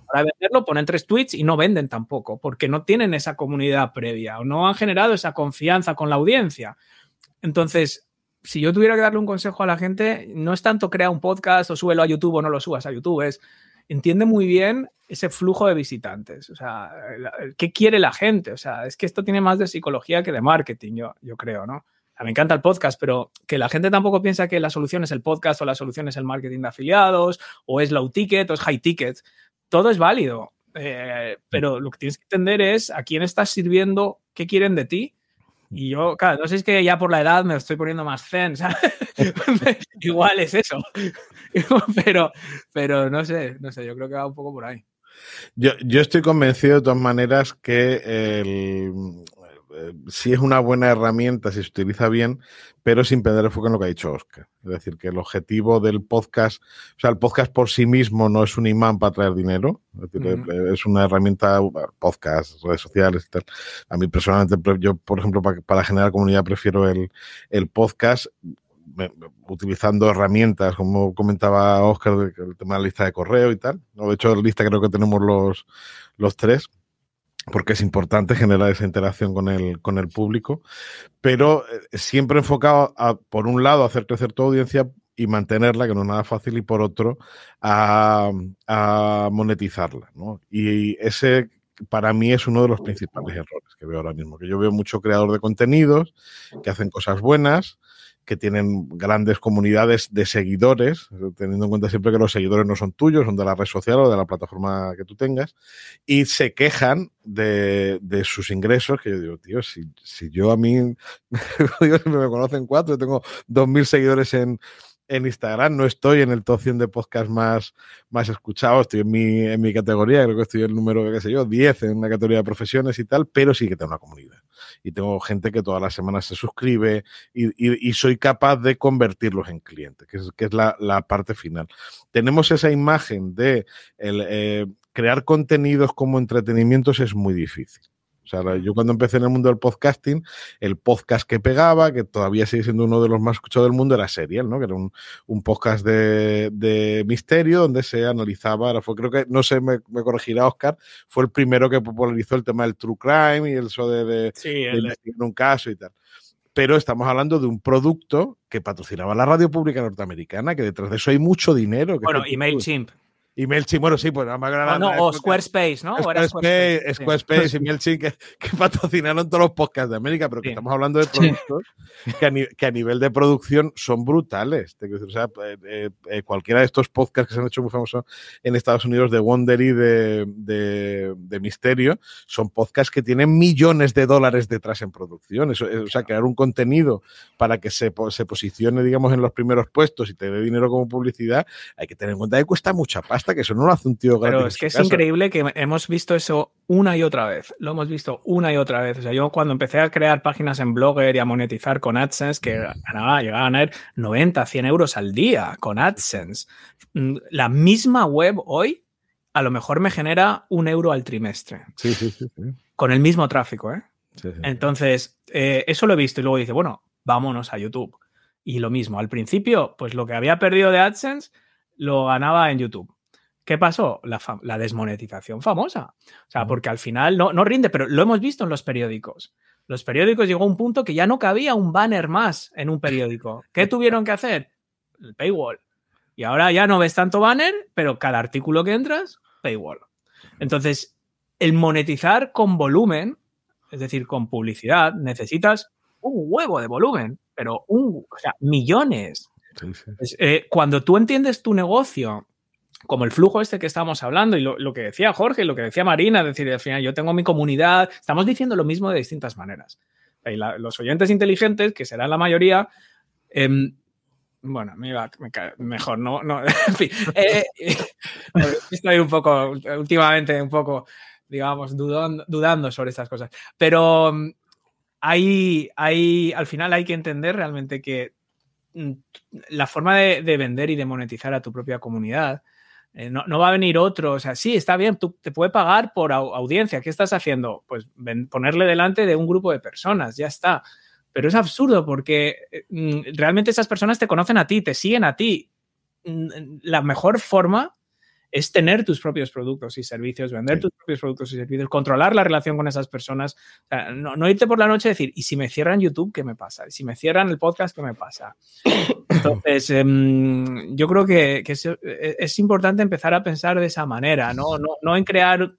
para venderlo ponen 3 tweets y no venden tampoco, porque no tienen esa comunidad previa o no han generado esa confianza con la audiencia. Entonces, si yo tuviera que darle un consejo a la gente, no es tanto crea un podcast o súbelo a YouTube o no lo subas a YouTube, es entiende muy bien ese flujo de visitantes. O sea, ¿qué quiere la gente? O sea, es que esto tiene más de psicología que de marketing, yo creo, ¿no? Me encanta el podcast, pero que la gente tampoco piensa que la solución es el podcast o la solución es el marketing de afiliados o es low ticket o es high ticket. Todo es válido, pero lo que tienes que entender es a quién estás sirviendo, qué quieren de ti. Y yo, claro, no sé si es que ya por la edad me estoy poniendo más zen, ¿sabes? Igual es eso. pero no sé, yo creo que va un poco por ahí. Yo estoy convencido de todas maneras que sí es una buena herramienta si se utiliza bien, pero sin perder el foco en lo que ha dicho Óscar. Es decir, que el objetivo del podcast, o sea, el podcast por sí mismo no es un imán para traer dinero, es decir, es una herramienta, podcast, redes sociales y tal. A mí personalmente, yo, por ejemplo, para generar comunidad prefiero el podcast, utilizando herramientas, como comentaba Óscar, el tema de la lista de correo y tal. De hecho, la lista creo que tenemos los 3, porque es importante generar esa interacción con el público, pero siempre enfocado por un lado, a hacer crecer tu audiencia y mantenerla, que no es nada fácil, y por otro, a monetizarla, ¿no? Y ese, para mí, es uno de los principales errores que veo ahora mismo, que yo veo mucho creador de contenidos que hacen cosas buenas, que tienen grandes comunidades de seguidores, teniendo en cuenta siempre que los seguidores no son tuyos, son de la red social o de la plataforma que tú tengas, y se quejan de sus ingresos, que yo digo, tío, si yo a mí, me conocen 4, yo tengo 2000 seguidores en Instagram, no estoy en el top 100 de podcast más escuchados, estoy en mi categoría, creo que estoy en el número, qué sé yo, 10 en una categoría de profesiones y tal, pero sí que tengo una comunidad. Y tengo gente que todas las semanas se suscribe y soy capaz de convertirlos en clientes, que es la parte final. Tenemos esa imagen de crear contenidos como entretenimientos es muy difícil. O sea, yo cuando empecé en el mundo del podcasting, el podcast que pegaba, que todavía sigue siendo uno de los más escuchados del mundo, era Serial, ¿no? Que era un podcast de misterio donde se analizaba, creo que, no sé, me corregirá Óscar, fue el primero que popularizó el tema del true crime y eso de investigar un caso y tal. Pero estamos hablando de un producto que patrocinaba la radio pública norteamericana, que detrás de eso hay mucho dinero. Bueno, y MailChimp. Y MailChimp, bueno, sí, pues o Squarespace, ¿no? Squarespace y MailChimp que patrocinaron todos los podcasts de América, pero que estamos hablando de productos que a nivel de producción son brutales. O sea, cualquiera de estos podcasts que se han hecho muy famosos en Estados Unidos de Wondery, de Misterio, son podcasts que tienen millones de dólares detrás en producción. O sea, crear un contenido para que se posicione, digamos, en los primeros puestos y te dé dinero como publicidad, hay que tener en cuenta que cuesta mucha pasta, que eso no lo hace un tío gratis. Pero es que es increíble que hemos visto eso una y otra vez. Lo hemos visto una y otra vez. O sea, yo cuando empecé a crear páginas en Blogger y a monetizar con AdSense, que llegaba a ganar 90, 100 euros al día con AdSense. La misma web hoy a lo mejor me genera 1 euro al trimestre. Sí. Con el mismo tráfico, ¿eh? Sí. Entonces, eso lo he visto y luego dice, bueno, vámonos a YouTube. Y lo mismo, al principio, pues lo que había perdido de AdSense lo ganaba en YouTube. ¿Qué pasó? La desmonetización famosa. O sea, porque al final no rinde, pero lo hemos visto en los periódicos. Los periódicos llegó a un punto que ya no cabía un banner más en un periódico. ¿Qué tuvieron que hacer? El paywall. Y ahora ya no ves tanto banner, pero cada artículo que entras, paywall. Entonces, el monetizar con volumen, es decir, con publicidad, necesitas un huevo de volumen, pero millones. Sí. Pues, cuando tú entiendes tu negocio como el flujo este que estábamos hablando y lo que decía Jorge, lo que decía Marina, es decir, al final yo tengo mi comunidad, estamos diciendo lo mismo de distintas maneras. Y los oyentes inteligentes, que serán la mayoría, bueno, mejor, no, en fin, estoy últimamente un poco, digamos, dudando sobre estas cosas, pero al final hay que entender realmente que la forma de vender y de monetizar a tu propia comunidad no va a venir otro. O sea, sí, está bien, tú te puede pagar por audiencia. ¿Qué estás haciendo? Pues ponerle delante de un grupo de personas, ya está. Pero es absurdo porque realmente esas personas te conocen a ti, te siguen a ti. La mejor forma es tener tus propios productos y servicios, vender tus propios productos y servicios, controlar la relación con esas personas. O sea, no irte por la noche y decir, ¿y si me cierran YouTube, qué me pasa? ¿Y si me cierran el podcast, qué me pasa? Entonces, yo creo que es importante empezar a pensar de esa manera, no en crear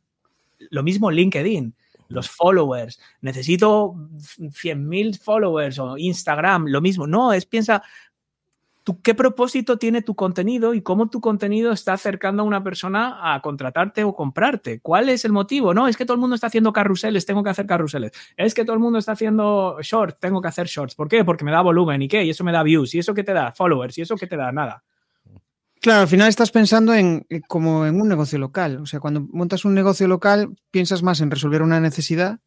lo mismo LinkedIn, los followers. Necesito 100.000 followers o Instagram, lo mismo. No, piensa... ¿Qué propósito tiene tu contenido y cómo tu contenido está acercando a una persona a contratarte o comprarte? ¿Cuál es el motivo? No, es que todo el mundo está haciendo carruseles, tengo que hacer carruseles. Es que todo el mundo está haciendo shorts, tengo que hacer shorts. ¿Por qué? Porque me da volumen. ¿Y qué? Y eso me da views. ¿Y eso qué te da? Followers. ¿Y eso qué te da? Nada. Claro, al final estás pensando como en un negocio local. O sea, cuando montas un negocio local, piensas más en resolver una necesidad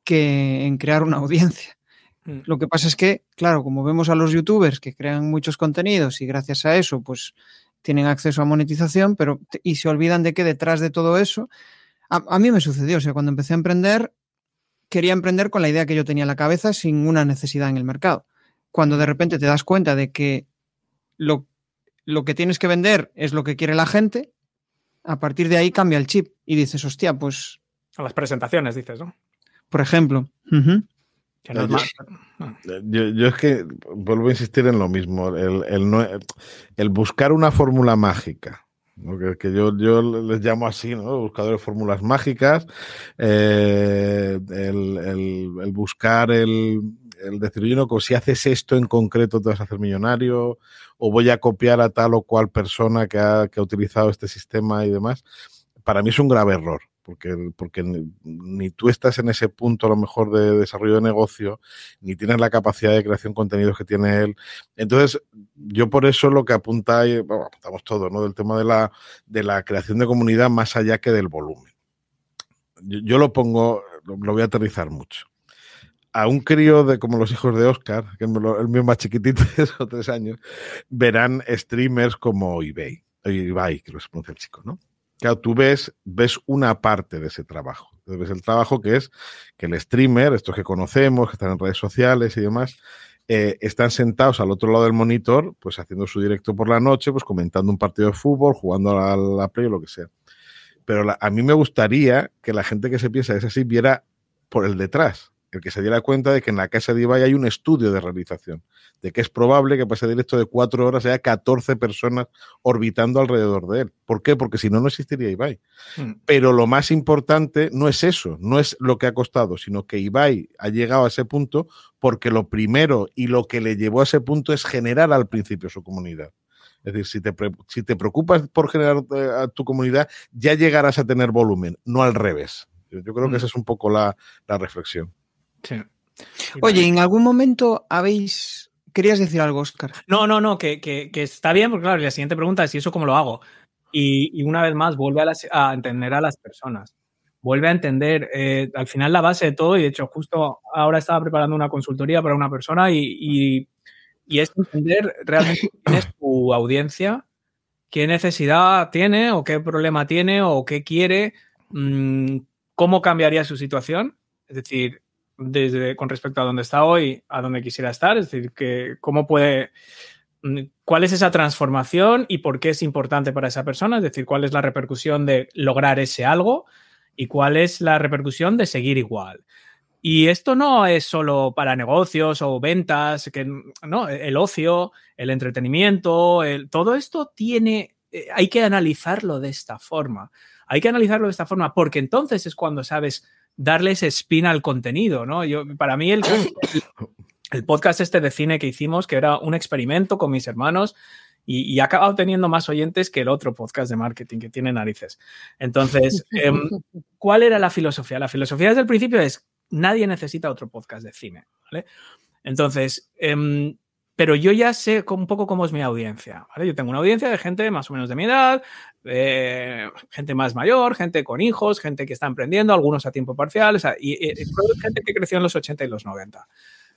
que en crear una audiencia. Lo que pasa es que, claro, como vemos a los youtubers que crean muchos contenidos y gracias a eso, pues tienen acceso a monetización, y se olvidan de que detrás de todo eso, a mí me sucedió. O sea, cuando empecé a emprender, quería emprender con la idea que yo tenía en la cabeza sin una necesidad en el mercado. Cuando de repente te das cuenta de que lo que tienes que vender es lo que quiere la gente, a partir de ahí cambia el chip y dices, hostia, pues... A las presentaciones, dices, ¿no? Por ejemplo. Que no es más. Yo es que vuelvo a insistir en lo mismo, el buscar una fórmula mágica, ¿no? que yo les llamo así, ¿no? Buscadores de fórmulas mágicas, el buscar el decir, yo no, si haces esto en concreto te vas a hacer millonario, o voy a copiar a tal o cual persona que ha utilizado este sistema y demás. Para mí es un grave error. Porque ni tú estás en ese punto a lo mejor de desarrollo de negocio, ni tienes la capacidad de creación de contenidos que tiene él. Entonces, yo por eso lo que apuntamos todo, ¿no? Del tema de la creación de comunidad más allá que del volumen. Yo lo voy a aterrizar mucho. A un crío como los hijos de Óscar, que el mío más chiquitito, o 3 años, verán streamers como Ibai, que lo pronuncia el chico, ¿no? Claro, tú ves una parte de ese trabajo. Ves el trabajo que es que el streamer, estos que conocemos, que están en redes sociales y demás, están sentados al otro lado del monitor, pues haciendo su directo por la noche, pues comentando un partido de fútbol, jugando a la Play o lo que sea. Pero a mí me gustaría que la gente que se piensa que es así viera por el detrás, el que se diera cuenta de que en la casa de Ibai hay un estudio de realización, de que es probable que pase directo de 4 horas haya 14 personas orbitando alrededor de él. ¿Por qué? Porque si no, no existiría Ibai. Pero lo más importante no es eso, no es lo que ha costado, sino que Ibai ha llegado a ese punto porque lo primero y lo que le llevó a ese punto es generar al principio su comunidad. Es decir, si te preocupas por generar a tu comunidad, ya llegarás a tener volumen, no al revés. Yo creo que esa es un poco la reflexión. Sí. Oye, ¿en algún momento querías decir algo, Óscar? No, que está bien, porque claro, la siguiente pregunta es: ¿y eso cómo lo hago? Y una vez más, vuelve a entender a las personas. Vuelve a entender, al final, la base de todo, y de hecho, justo ahora estaba preparando una consultoría para una persona y es entender realmente quién es tu audiencia, qué necesidad tiene o qué problema tiene o qué quiere, cómo cambiaría su situación, es decir, con respecto a dónde está hoy, a dónde quisiera estar, es decir, cuál es esa transformación y por qué es importante para esa persona, es decir, cuál es la repercusión de lograr ese algo y cuál es la repercusión de seguir igual. Y esto no es solo para negocios o ventas, no, el ocio, el entretenimiento, todo esto hay que analizarlo de esta forma. Hay que analizarlo de esta forma porque entonces es cuando sabes darle ese spin al contenido, ¿no? Para mí el podcast de cine que hicimos, que era un experimento con mis hermanos, y ha acabado teniendo más oyentes que el otro podcast de marketing, que tiene narices. Entonces, ¿cuál era la filosofía? La filosofía desde el principio es: nadie necesita otro podcast de cine, ¿vale? Entonces, pero yo ya sé un poco cómo es mi audiencia, ¿vale? Yo tengo una audiencia de gente más o menos de mi edad, gente más mayor, gente con hijos, gente que está emprendiendo, algunos a tiempo parcial, o sea, y gente que creció en los 80 y los 90.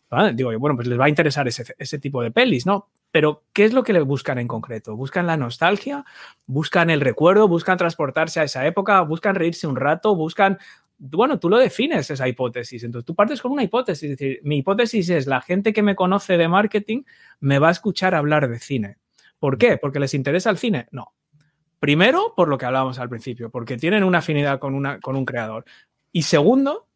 ¿Vale? Digo, bueno, pues les va a interesar ese tipo de pelis, ¿no? Pero, ¿qué es lo que le buscan en concreto? ¿Buscan la nostalgia? ¿Buscan el recuerdo? ¿Buscan transportarse a esa época? ¿Buscan reírse un rato? ¿Buscan...? Bueno, tú lo defines, esa hipótesis. Entonces, tú partes con una hipótesis. Es decir, mi hipótesis es: la gente que me conoce de marketing me va a escuchar hablar de cine. ¿Por qué? ¿Porque les interesa el cine? No. Primero, por lo que hablábamos al principio, porque tienen una afinidad con un creador. Y segundo,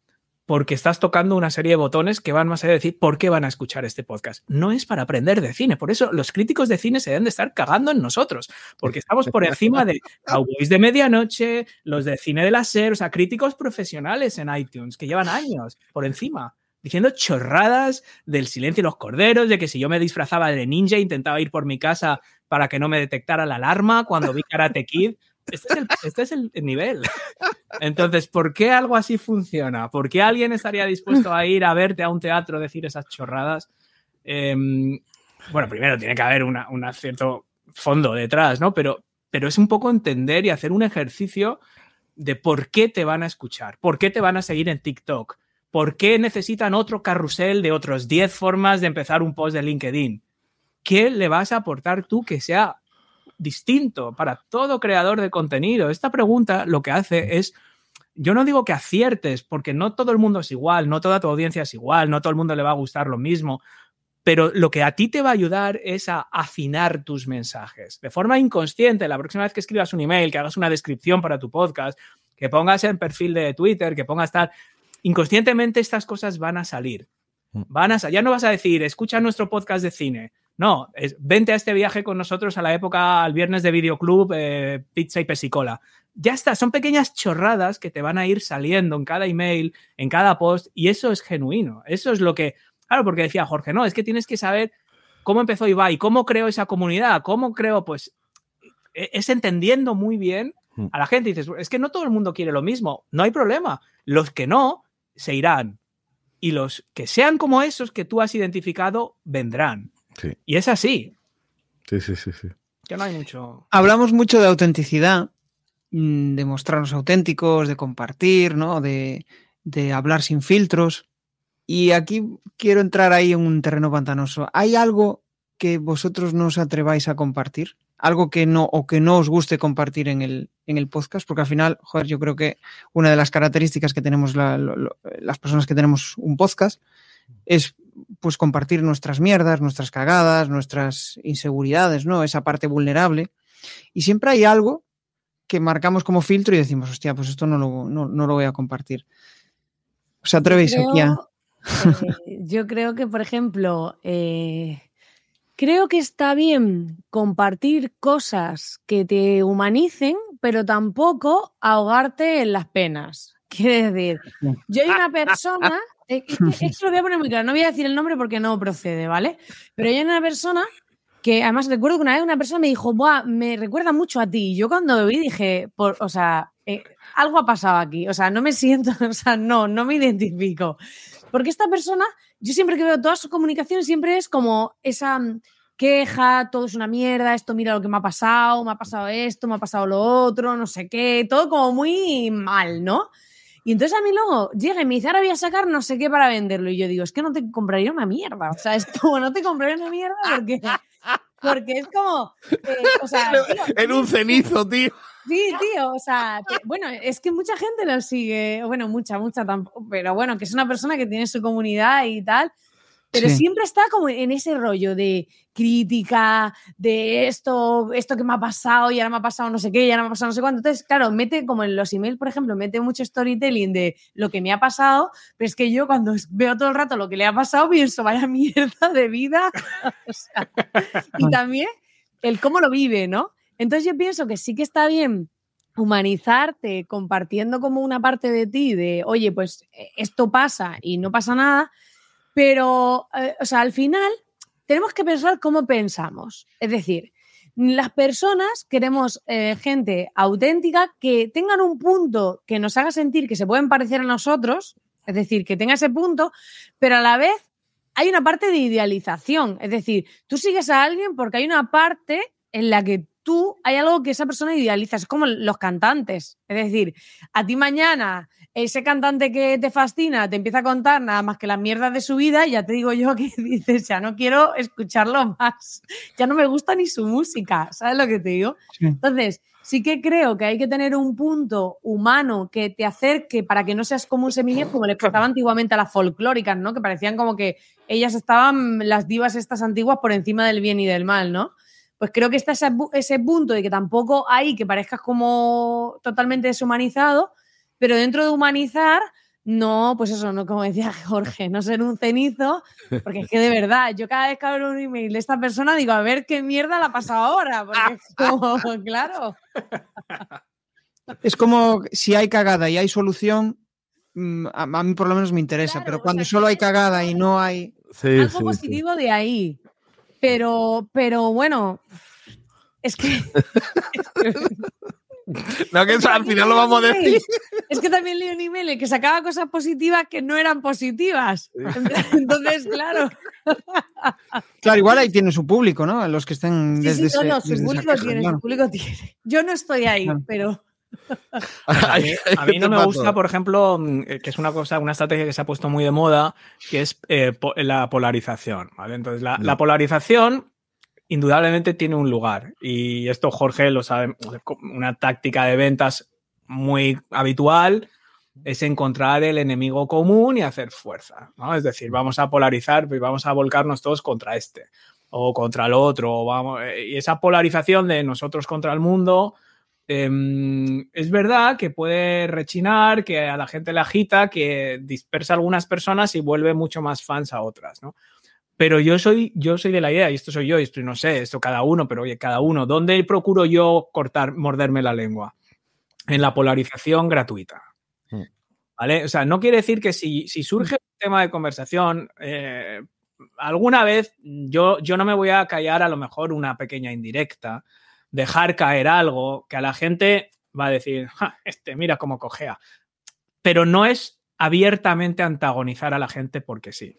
porque estás tocando una serie de botones que van más allá de decir por qué van a escuchar este podcast. No es para aprender de cine. Por eso los críticos de cine se deben de estar cagando en nosotros, porque estamos por encima de Cowboys de Medianoche, los de Cine de la SER, o sea, críticos profesionales en iTunes que llevan años por encima, diciendo chorradas del Silencio y los Corderos, de que si yo me disfrazaba de ninja intentaba ir por mi casa para que no me detectara la alarma cuando vi Karate Kid. Este es el nivel. Entonces, ¿por qué algo así funciona? ¿Por qué alguien estaría dispuesto a ir a verte a un teatro decir esas chorradas? Bueno, primero tiene que haber un cierto fondo detrás, ¿no? Pero es un poco entender y hacer un ejercicio de por qué te van a escuchar, por qué te van a seguir en TikTok, por qué necesitan otro carrusel de otros 10 formas de empezar un post de LinkedIn. ¿Qué le vas a aportar tú que sea distinto para todo creador de contenido? Esta pregunta lo que hace es, yo no digo que aciertes, porque no todo el mundo es igual, no toda tu audiencia es igual, no todo el mundo le va a gustar lo mismo, pero lo que a ti te va a ayudar es a afinar tus mensajes. De forma inconsciente, la próxima vez que escribas un email, que hagas una descripción para tu podcast, que pongas en perfil de Twitter, que pongas tal, inconscientemente estas cosas van a salir. Ya no vas a decir, escucha nuestro podcast de cine. No, vente a este viaje con nosotros a la época, al viernes de videoclub, pizza y pesicola. Ya está, son pequeñas chorradas que te van a ir saliendo en cada email, en cada post, y eso es genuino. Eso es lo que... Claro, porque decía Jorge, no, es que tienes que saber cómo empezó Ibai, cómo creó esa comunidad, cómo creó, pues, es entendiendo muy bien a la gente. Y dices, es que no todo el mundo quiere lo mismo, no hay problema. Los que no, se irán. Y los que sean como esos que tú has identificado, vendrán. Sí. Y es así. Sí. Ya no hay mucho... Hablamos mucho de autenticidad, de mostrarnos auténticos, de compartir, ¿no? De hablar sin filtros. Y aquí quiero entrar ahí en un terreno pantanoso. ¿Hay algo que vosotros no os atreváis a compartir? algo que no os guste compartir en el podcast, porque al final, joder, yo creo que una de las características que tenemos las personas que tenemos un podcast es pues compartir nuestras mierdas, nuestras cagadas, nuestras inseguridades, ¿no? Esa parte vulnerable. Y siempre hay algo que marcamos como filtro y decimos, hostia, pues esto no lo voy a compartir. ¿Os atrevéis aquí a...? Yo creo que, por ejemplo, creo que está bien compartir cosas que te humanicen, pero tampoco ahogarte en las penas. Quiere decir, yo hay una persona, esto lo voy a poner muy claro, no voy a decir el nombre porque no procede, ¿vale? Pero hay una persona que, además, recuerdo que una vez una persona me dijo, buah, me recuerda mucho a ti. Y yo cuando lo vi dije, algo ha pasado aquí, o sea, no me siento, o sea, no me identifico. Porque esta persona, yo siempre que veo toda su comunicación, siempre es como esa queja, todo es una mierda, esto mira lo que me ha pasado esto, me ha pasado lo otro, no sé qué, todo como muy mal, ¿no? Y entonces a mí luego llega y me dice, ahora voy a sacar no sé qué para venderlo. Y yo digo, es que no te compraría una mierda. O sea, es como no te compraría una mierda porque es como... o sea, tío, en un cenizo, tío. Sí, tío, o sea, bueno, es que mucha gente lo sigue, bueno, mucha tampoco, pero bueno, que es una persona que tiene su comunidad y tal, pero Sí. siempre está como en ese rollo de crítica, de esto que me ha pasado y ahora me ha pasado no sé qué y ahora me ha pasado no sé cuánto. Entonces, claro, mete como en los emails, por ejemplo, mete mucho storytelling de lo que me ha pasado, pero es que yo cuando veo todo el rato lo que le ha pasado pienso, vaya mierda de vida. O sea, y también el cómo lo vive, ¿no? Entonces yo pienso que sí que está bien humanizarte compartiendo como una parte de ti de, oye, pues esto pasa y no pasa nada, pero, o sea, al final tenemos que pensar cómo pensamos. Es decir, las personas queremos gente auténtica que tengan un punto que nos haga sentir que se pueden parecer a nosotros, es decir, que tenga ese punto, pero a la vez hay una parte de idealización. Es decir, tú sigues a alguien porque hay una parte en la que hay algo que esa persona idealiza, es como los cantantes. Es decir, a ti mañana ese cantante que te fascina te empieza a contar nada más que las mierdas de su vida y ya te digo yo que dices, ya no quiero escucharlo más, ya no me gusta ni su música, ¿sabes lo que te digo? Sí. Entonces, sí que creo que hay que tener un punto humano que te acerque para que no seas como un semillero, como le pasaba antiguamente a las folclóricas, ¿no? Que parecían como que ellas estaban, las divas estas antiguas, por encima del bien y del mal, ¿no? Pues creo que está ese punto de que tampoco hay que parezcas como totalmente deshumanizado, pero dentro de humanizar, no, pues eso, no, como decía Jorge, no ser un cenizo, porque es que de verdad, yo cada vez que abro un email de esta persona digo, a ver qué mierda la ha pasado ahora, porque es como, claro. Es como si hay cagada y hay solución, a mí por lo menos me interesa, claro, pero cuando solo hay cagada y no hay... algo positivo de ahí. Pero bueno, es que... No, que al final lo vamos a decir. Es que también leí un email que sacaba cosas positivas que no eran positivas. Entonces, claro. Claro, igual ahí tiene su público, ¿no? Los que estén desde ese... No, su público tiene, su público tiene. Yo no estoy ahí, claro. Pero... A mí no me gusta, por ejemplo, que es una estrategia que se ha puesto muy de moda, que es la polarización, ¿vale? Entonces, la polarización indudablemente tiene un lugar, y esto Jorge lo sabe. Una táctica de ventas muy habitual es encontrar el enemigo común y hacer fuerza, ¿no? Es decir, vamos a polarizar y vamos a volcarnos todos contra este o contra el otro, y esa polarización de nosotros contra el mundo. Es verdad que puede rechinar, que a la gente le agita, que dispersa a algunas personas y vuelve mucho más fans a otras, ¿no? Pero yo soy de la idea, y esto soy yo, y esto no sé, esto cada uno, pero oye, cada uno, ¿dónde procuro yo morderme la lengua? En la polarización gratuita, ¿vale? O sea, no quiere decir que si surge un tema de conversación, alguna vez yo no me voy a callar a lo mejor una pequeña indirecta, dejar caer algo que a la gente va a decir, mira cómo cojea. Pero no es abiertamente antagonizar a la gente porque sí.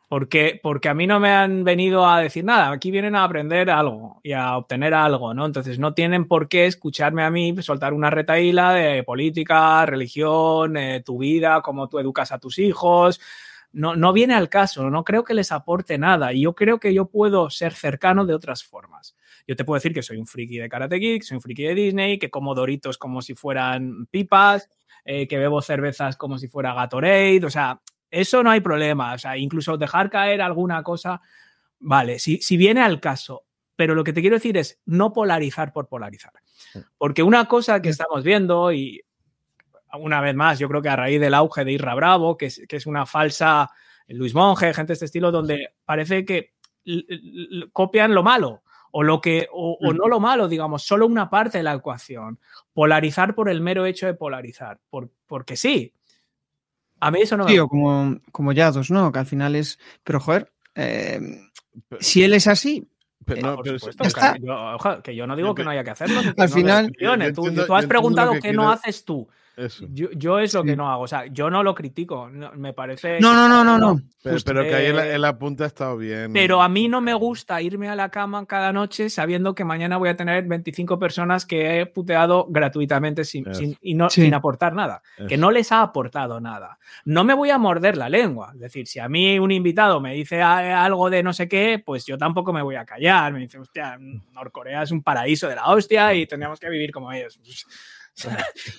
Porque a mí no me han venido a decir nada, aquí vienen a aprender algo y a obtener algo, ¿no? Entonces no tienen por qué escucharme a mí soltar una retahíla de política, religión, tu vida, cómo tú educas a tus hijos. No viene al caso, no creo que les aporte nada, y yo creo que yo puedo ser cercano de otras formas. Yo te puedo decir que soy un friki de Karate Kid, soy un friki de Disney, que como Doritos como si fueran pipas, que bebo cervezas como si fuera Gatorade, o sea, eso no hay problema. O sea, incluso dejar caer alguna cosa, vale, si viene al caso. Pero lo que te quiero decir es no polarizar por polarizar. Porque una cosa que estamos viendo, y una vez más, yo creo que a raíz del auge de Irra Bravo, que es una falsa Luis Monge, gente de este estilo, donde parece que copian lo malo o no lo malo, digamos, solo una parte de la ecuación. Polarizar por el mero hecho de polarizar. Porque sí. A mí eso no me gusta. O como Yados, ¿no? Que al final es... Pero, joder, si él es así... Por supuesto, que yo no digo que no haya que hacerlo. Al final... Tú has preguntado qué no haces tú. Eso. Yo es lo que no hago. O sea, yo no lo critico. Me parece... No. Pero que ahí el apunte ha estado bien. Pero a mí no me gusta irme a la cama cada noche sabiendo que mañana voy a tener 25 personas que he puteado gratuitamente sin aportar nada. Eso. Que no les ha aportado nada. No me voy a morder la lengua. Es decir, si a mí un invitado me dice algo de no sé qué, pues yo tampoco me voy a callar. Me dice, hostia, Norcorea es un paraíso de la hostia y tendríamos que vivir como ellos.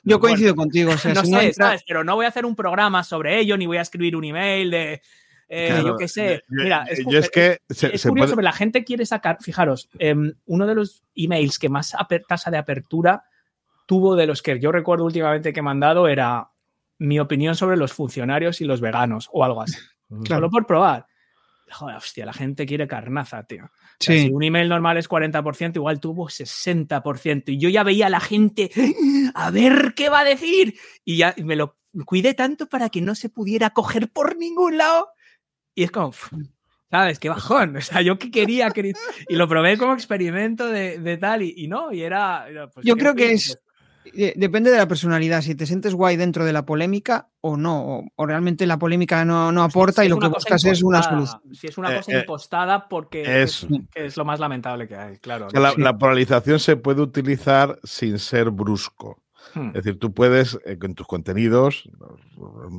Yo coincido contigo. O sea, no sé, ¿sabes? Pero no voy a hacer un programa sobre ello, ni voy a escribir un email de... claro, yo qué sé. Mira, es curioso, pero la gente quiere sacar... Fijaros, uno de los emails que más tasa de apertura tuvo de los que yo recuerdo últimamente que he mandado era mi opinión sobre los funcionarios y los veganos o algo así. Claro. Solo por probar. Joder, hostia, la gente quiere carnaza, tío. O sea, si un email normal es 40%, igual tuvo 60%. Y yo ya veía a la gente, a ver qué va a decir. Y ya me lo cuidé tanto para que no se pudiera coger por ningún lado. Y es como, ¿sabes? Qué bajón. O sea, yo qué quería. Y lo probé como experimento de tal y no. Y era pues, yo creo que es... Depende de la personalidad, si te sientes guay dentro de la polémica o no, o realmente la polémica no aporta si y lo que buscas es una solución. Si es una cosa impostada porque es lo más lamentable que hay, claro. La polarización se puede utilizar sin ser brusco. Es decir, tú puedes, en tus contenidos,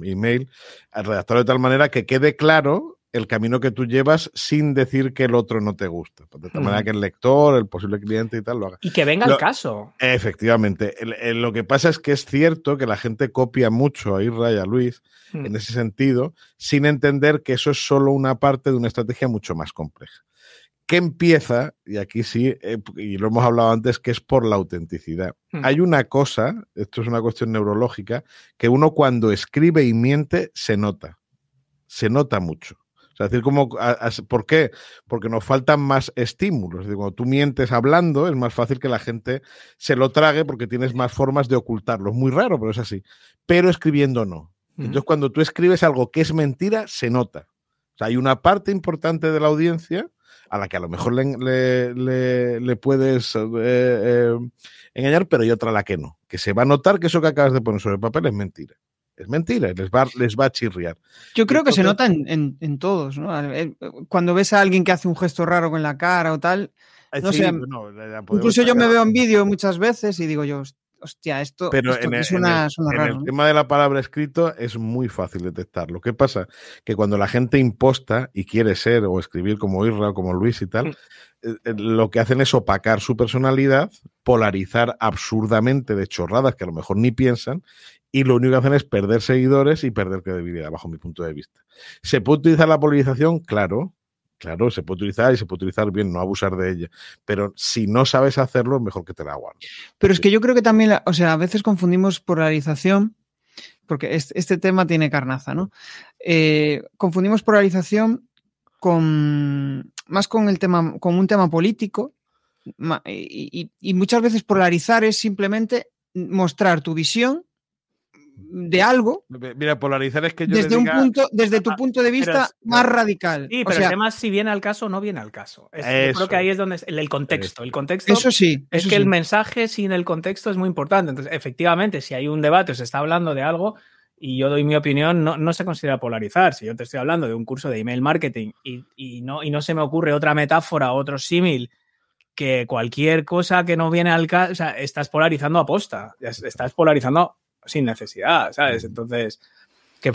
email, redactarlo de tal manera que quede claro el camino que tú llevas sin decir que el otro no te gusta. De tal manera que el lector, el posible cliente y tal lo haga. Y que venga el caso. Efectivamente. Lo que pasa es que es cierto que la gente copia mucho a Irra y a Luis en ese sentido, sin entender que eso es solo una parte de una estrategia mucho más compleja. Que empieza, y aquí sí, y lo hemos hablado antes, que es por la autenticidad. Hay una cosa, esto es una cuestión neurológica, que uno cuando escribe y miente se nota mucho. O sea, decir, ¿por qué? Porque nos faltan más estímulos. Es decir, cuando tú mientes hablando, es más fácil que la gente se lo trague porque tienes más formas de ocultarlo. Es muy raro, pero es así. Pero escribiendo no. Entonces, cuando tú escribes algo que es mentira, se nota. O sea, hay una parte importante de la audiencia a la que a lo mejor le puedes engañar, pero hay otra a la que no. Que se va a notar que eso que acabas de poner sobre el papel es mentira. Es mentira, les va a chirriar. Yo creo que se nota en todos, ¿no? Cuando ves a alguien que hace un gesto raro con la cara o tal, no sé, incluso yo me veo en vídeo muchas veces y digo yo, hostia, esto suena raro. En el tema de la palabra escrito es muy fácil detectarlo. ¿Qué pasa? Que cuando la gente imposta y quiere ser o escribir como Irra o como Luis y tal, lo que hacen es opacar su personalidad, polarizar absurdamente de chorradas que a lo mejor ni piensan, y lo único que hacen es perder seguidores y perder credibilidad, bajo mi punto de vista. ¿Se puede utilizar la polarización? Claro, se puede utilizar y se puede utilizar bien, no abusar de ella. Pero si no sabes hacerlo, mejor que te la guardes. Pero es que yo creo que también, a veces confundimos polarización, porque este tema tiene carnaza, ¿no? Confundimos polarización más con un tema político, y muchas veces polarizar es simplemente mostrar tu visión de algo. Mira, polarizar es que yo desde tu punto de vista más radical. Sí, pero el tema es si viene al caso o no viene al caso. Yo creo que ahí es donde el contexto. El contexto eso sí. Es que el mensaje sin el contexto es muy importante. Entonces, efectivamente, si hay un debate o se está hablando de algo y yo doy mi opinión, no se considera polarizar. Si yo te estoy hablando de un curso de email marketing y no se me ocurre otra metáfora, otro símil, que cualquier cosa que no viene al caso, o sea, estás polarizando aposta. Estás polarizando sin necesidad, ¿sabes? Entonces, ¿que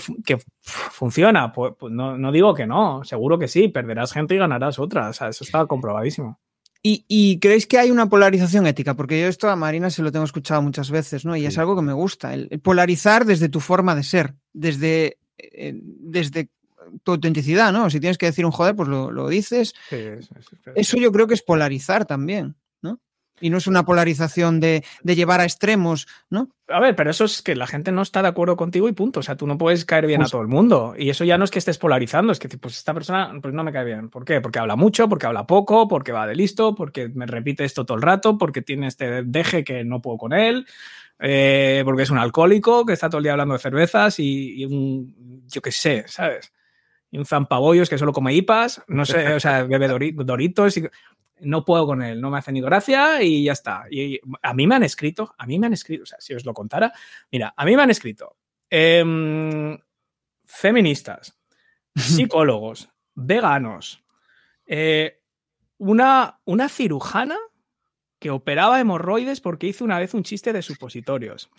funciona? Pues no digo que no, seguro que sí, perderás gente y ganarás otra, o sea, eso está comprobadísimo. ¿Y creéis que hay una polarización ética? Porque yo esto a Marina se lo tengo escuchado muchas veces, ¿no? Y es algo que me gusta, el polarizar desde tu forma de ser, desde tu autenticidad, ¿no? Si tienes que decir un joder, pues lo dices. Sí, eso yo creo que es polarizar también, ¿no? Y no es una polarización de llevar a extremos, ¿no? A ver, pero eso es que la gente no está de acuerdo contigo y punto. O sea, tú no puedes caer bien a todo el mundo. Y eso ya no es que estés polarizando, es que pues esta persona pues no me cae bien. ¿Por qué? Porque habla mucho, porque habla poco, porque va de listo, porque me repite esto todo el rato, porque tiene este deje que no puedo con él, porque es un alcohólico que está todo el día hablando de cervezas y un, yo qué sé, ¿sabes? Y un zampabollos que solo come hipas, no sé, o sea, bebe Doritos y... No puedo con él, no me hace ni gracia y ya está. Y a mí me han escrito, o sea, si os lo contara, mira, a mí me han escrito feministas, psicólogos, veganos, una cirujana que operaba hemorroides porque hizo una vez un chiste de supositorios.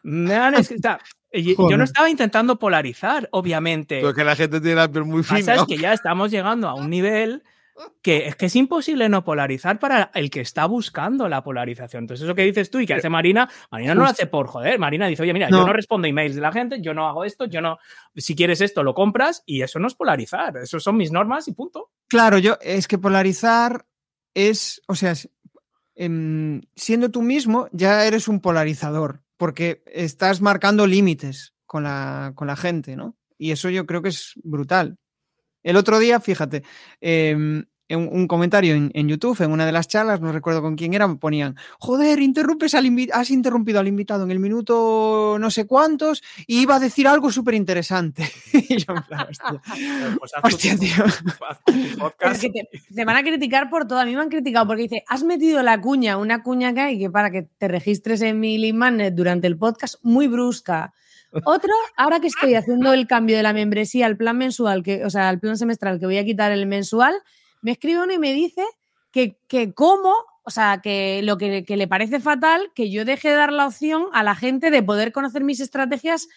Me han escrito... Yo no estaba intentando polarizar, obviamente. Porque la gente tiene la piel muy fina. Pasa es que ya estamos llegando a un nivel... que es imposible no polarizar para el que está buscando la polarización. Entonces, eso que dices tú y que hace Marina no lo hace por joder. Marina dice, oye, mira, yo no respondo emails de la gente, yo no hago esto, si quieres esto, lo compras y eso no es polarizar. Eso son mis normas y punto. Claro, es que polarizar es, o sea, siendo tú mismo ya eres un polarizador porque estás marcando límites con la gente, ¿no? Y eso yo creo que es brutal. El otro día, fíjate, en un comentario en YouTube, en una de las charlas, no recuerdo con quién era, me ponían, joder, has interrumpido al invitado en el minuto no sé cuántos y iba a decir algo súper interesante. Y yo, claro, hostia, tío. Es que te van a criticar por todo. A mí me han criticado porque dice, has metido la cuña, una cuña que hay que para que te registres en mi Lead Magnet durante el podcast, muy brusca. Otro, ahora que estoy haciendo el cambio de la membresía al plan mensual, al plan semestral, que voy a quitar el mensual, me escribe uno y me dice que cómo, o sea, que lo que le parece fatal que yo deje de dar la opción a la gente de poder conocer mis estrategias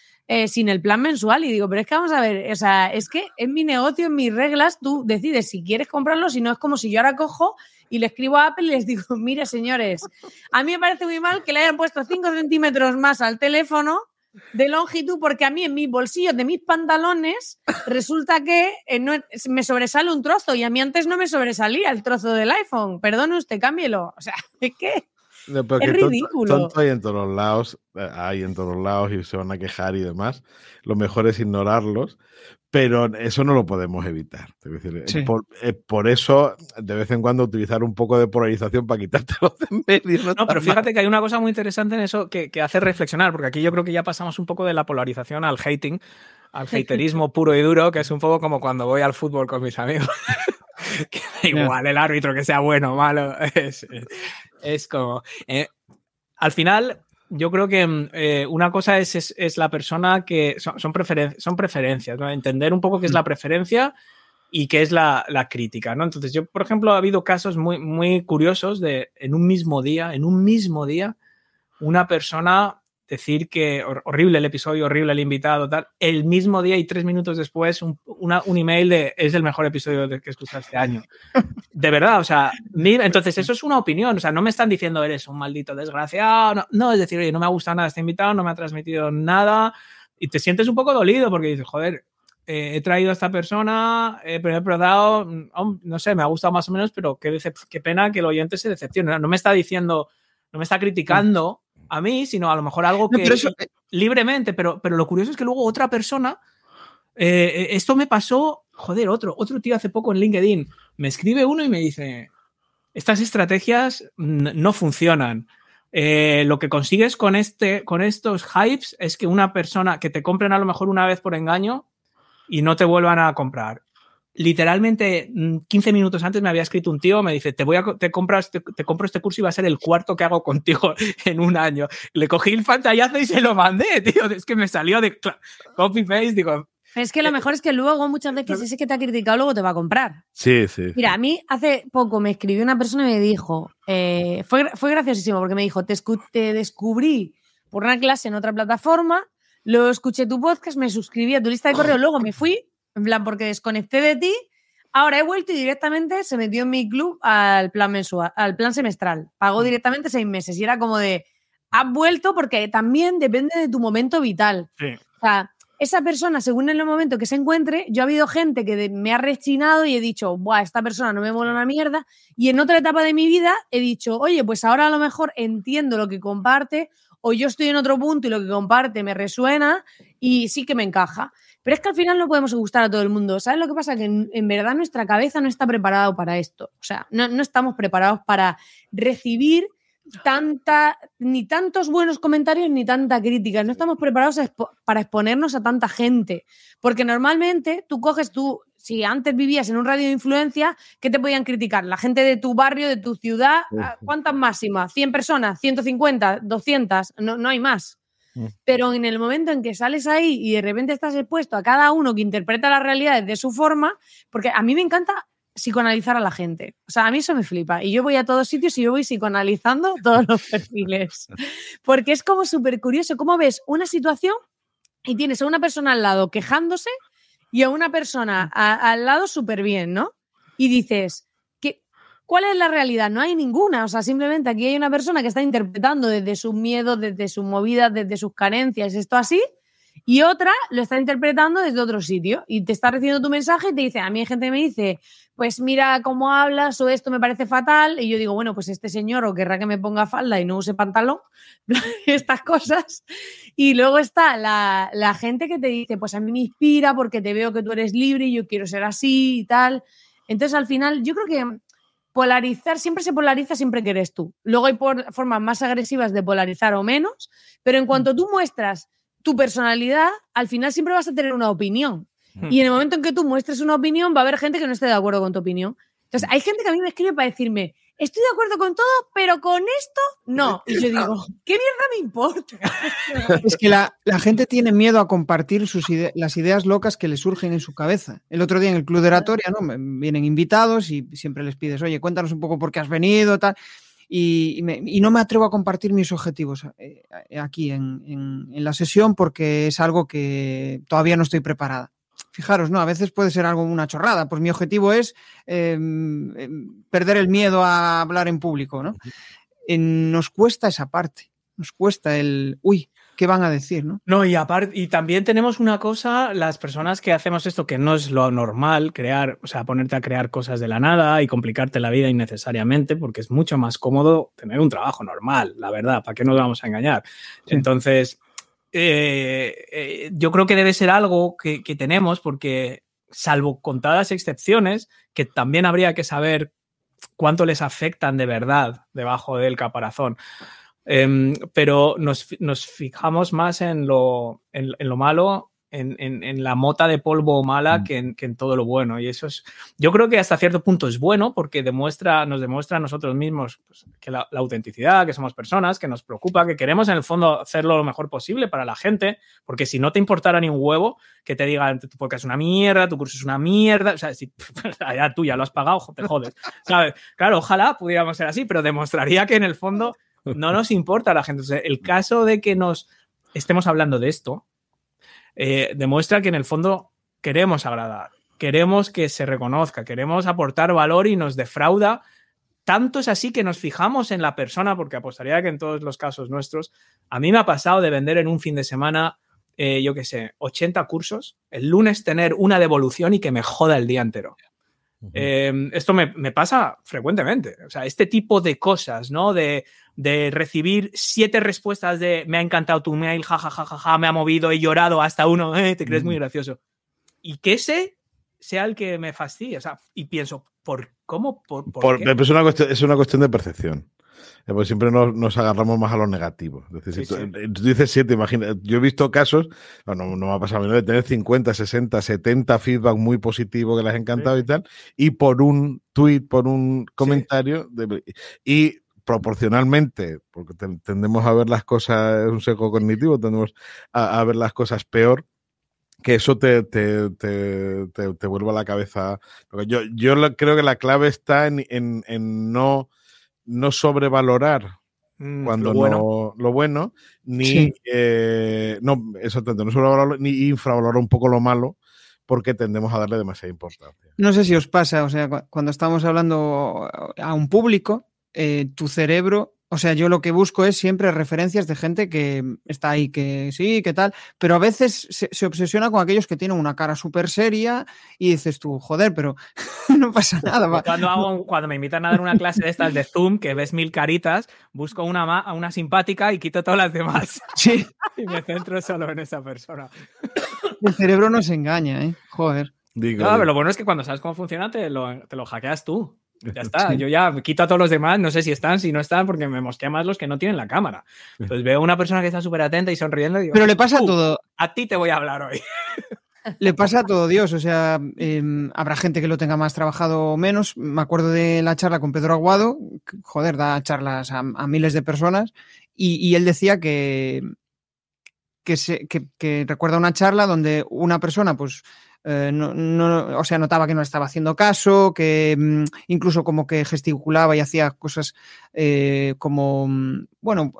sin el plan mensual. Y digo, pero es que vamos a ver, o sea, es que en mi negocio, en mis reglas, tú decides si quieres comprarlo, si no es como si yo ahora cojo y le escribo a Apple y les digo, mire, señores, a mí me parece muy mal que le hayan puesto 5 centímetros más al teléfono de longitud, porque a mí en mis bolsillos de mis pantalones resulta que me sobresale un trozo y a mí antes no me sobresalía el trozo del iPhone. Perdone usted, cámbielo. O sea, es que es ridículo. Tonto hay en todos los lados y se van a quejar y demás. Lo mejor es ignorarlos, pero eso no lo podemos evitar. Es decir, sí. Por eso, de vez en cuando, utilizar un poco de polarización para quitártelo de medio. No, pero fíjate que hay una cosa muy interesante en eso que hace reflexionar, porque aquí yo creo que ya pasamos un poco de la polarización al hating, al haterismo puro y duro, que es un poco como cuando voy al fútbol con mis amigos. Que da igual el árbitro que sea bueno o malo. Es como... al final... Yo creo que una cosa es la persona que son preferencias, ¿no? Entender un poco qué es la preferencia y qué es la crítica, ¿no? Entonces, yo, por ejemplo, ha habido casos muy, muy curiosos de en un mismo día, una persona decir que horrible el episodio, horrible el invitado, tal, el mismo día y 3 minutos después un email de es el mejor episodio que he escuchado este año. De verdad, o sea, entonces eso es una opinión, o sea, no me están diciendo eres un maldito desgraciado, no, es decir, oye, no me ha gustado nada este invitado, no me ha transmitido nada y te sientes un poco dolido porque dices, joder, he traído a esta persona, pero he probado, no sé, me ha gustado más o menos, pero qué pena que el oyente se decepcione, no me está diciendo, no me está criticando a mí, sino a lo mejor algo que libremente, pero lo curioso es que luego otra persona, esto me pasó, joder, otro tío hace poco en LinkedIn, me escribe uno y me dice, estas estrategias no funcionan. Lo que consigues con estos hypes es que una persona que te compren a lo mejor una vez por engaño y no te vuelvan a comprar. Literalmente 15 minutos antes me había escrito un tío, me dice, te compro este curso y va a ser el 4º que hago contigo en un año. Le cogí el pantallazo y se lo mandé, tío. Es que me salió de copy-paste, digo... Es que lo mejor es que luego muchas veces ese que te ha criticado luego te va a comprar. Sí, sí. Mira, a mí hace poco me escribió una persona y me dijo, fue graciosísimo porque me dijo, te descubrí por una clase en otra plataforma, luego escuché tu podcast, me suscribí a tu lista de correo, luego me fui, en plan, porque desconecté de ti, Ahora he vuelto y directamente se metió en mi club al plan mensual, al plan semestral. Pagó directamente 6 meses y era como de, has vuelto porque también depende de tu momento vital. Sí. O sea, esa persona, según en el momento que se encuentre, yo ha habido gente que me ha rechinado y he dicho, buah, esta persona no me mola una mierda. Y en otra etapa de mi vida he dicho, oye, pues ahora a lo mejor entiendo lo que comparte o yo estoy en otro punto y lo que comparte me resuena y sí que me encaja. Pero es que al final no podemos gustar a todo el mundo. ¿Sabes lo que pasa? Que en verdad nuestra cabeza no está preparada para esto. O sea, no estamos preparados para recibir ni tantos buenos comentarios ni tanta crítica. No estamos preparados para exponernos a tanta gente. Porque normalmente si antes vivías en un radio de influencia, ¿qué te podían criticar? La gente de tu barrio, de tu ciudad, ¿cuántas máximas? ¿100 personas? ¿150? ¿200? No hay más. Pero en el momento en que sales ahí y de repente estás expuesto a cada uno que interpreta las realidades de su forma, porque a mí me encanta psicoanalizar a la gente. O sea, a mí eso me flipa. Y yo voy a todos sitios y yo voy psicoanalizando todos los perfiles. Porque es como súper curioso cómo ves una situación y tienes a una persona al lado quejándose y a una persona al lado súper bien, ¿no? Y dices, ¿cuál es la realidad? No hay ninguna. O sea, simplemente aquí hay una persona que está interpretando desde sus miedos, desde sus movidas, desde sus carencias, esto así, y otra lo está interpretando desde otro sitio y te está recibiendo tu mensaje y te dice, a mí hay gente que me dice, pues mira cómo hablas o esto me parece fatal, y yo digo, bueno, pues este señor o querrá que me ponga falda y no use pantalón, estas cosas. Y luego está la gente que te dice, pues a mí me inspira porque te veo que tú eres libre y yo quiero ser así y tal. Entonces, al final, yo creo que polarizar, siempre se polariza siempre que eres tú. Luego hay formas más agresivas de polarizar o menos, pero en cuanto tú muestras tu personalidad, al final siempre vas a tener una opinión. Y en el momento en que tú muestres una opinión, va a haber gente que no esté de acuerdo con tu opinión. Entonces, hay gente que a mí me escribe para decirme, estoy de acuerdo con todo, pero con esto no. Y yo digo, ¿qué mierda me importa? Es que la gente tiene miedo a compartir las ideas locas que le surgen en su cabeza. El otro día en el Club de Oratoria, ¿no? Vienen invitados y siempre les pides, oye, cuéntanos un poco por qué has venido, tal. Y no me atrevo a compartir mis objetivos aquí en la sesión porque es algo que todavía no estoy preparada. Fijaros, ¿no? A veces puede ser algo, una chorrada. Pues mi objetivo es perder el miedo a hablar en público, ¿no? Nos cuesta esa parte. Nos cuesta ¿qué van a decir, no? No, y también tenemos una cosa, las personas que hacemos esto, que no es lo normal, ponerte a crear cosas de la nada y complicarte la vida innecesariamente, porque es mucho más cómodo tener un trabajo normal, la verdad, ¿para qué nos vamos a engañar? Sí. Entonces, yo creo que debe ser algo que tenemos, porque salvo contadas excepciones, que también habría que saber cuánto les afectan de verdad debajo del caparazón. Pero nos fijamos más en lo malo, en la mota de polvo mala que en todo lo bueno. Y eso yo creo que hasta cierto punto es bueno porque nos demuestra a nosotros mismos pues, que la autenticidad, que somos personas, que nos preocupa, que queremos en el fondo hacerlo lo mejor posible para la gente, porque si no te importara ni un huevo que te digan tu podcast es una mierda, tu curso es una mierda, o sea, si ya tú ya lo has pagado, te jodes, ¿sabes? Claro, ojalá pudiéramos ser así, pero demostraría que en el fondo no nos importa a la gente. O sea, el caso de que nos estemos hablando de esto demuestra que en el fondo queremos agradar, queremos que se reconozca, queremos aportar valor y nos defrauda. Tanto es así que nos fijamos en la persona, porque apostaría que en todos los casos nuestros, a mí me ha pasado de vender en un fin de semana, 80 cursos, el lunes tener una devolución y que me joda el día entero. Esto me pasa frecuentemente. O sea, este tipo de cosas, ¿no? De recibir 7 respuestas de me ha encantado tu mail, jajajaja, me ha movido, he llorado, hasta uno, te crees muy gracioso. Y que ese sea el que me fastidia. O sea, y pienso, ¿por qué? Es una cuestión de percepción. Pues siempre nos agarramos más a lo negativo. Es decir, sí, si tú dices 7, imagina, yo he visto casos, no me ha pasado a mí, de tener 50, 60, 70 feedback muy positivo que les ha encantado y tal, y por un tweet, por un comentario, y proporcionalmente, porque tendemos a ver las cosas, es un sesgo cognitivo, tendemos a ver las cosas peor, que eso te vuelva a la cabeza. Porque yo creo que la clave está en no sobrevalorar cuando lo bueno, ni no sobrevalorarlo, ni infravalorar un poco lo malo, porque tendemos a darle demasiada importancia. No sé si os pasa, o sea, cuando estamos hablando a un público, tu cerebro, o sea, yo lo que busco es siempre referencias de gente que está ahí, que sí, que tal, pero a veces se obsesiona con aquellos que tienen una cara súper seria y dices tú, joder, pero no pasa nada. Cuando me invitan a dar una clase de estas de Zoom, que ves 1000 caritas, busco una simpática y quito todas las demás. Sí. Y me centro solo en esa persona. El cerebro nos engaña, ¿eh? Joder. Pero lo bueno es que cuando sabes cómo funciona, te lo hackeas tú. Ya está, sí. Yo ya quito a todos los demás, no sé si están, si no están, porque me mosquea más los que no tienen la cámara. Entonces veo a una persona que está súper atenta y sonriendo y digo, pero le pasa a todo. A ti te voy a hablar hoy. Le pasa a todo Dios, o sea, habrá gente que lo tenga más trabajado o menos. Me acuerdo de la charla con Pedro Aguado, joder, da charlas a miles de personas y él decía que recuerda una charla donde una persona, pues, o sea, notaba que no estaba haciendo caso, que incluso como que gesticulaba y hacía cosas como, bueno,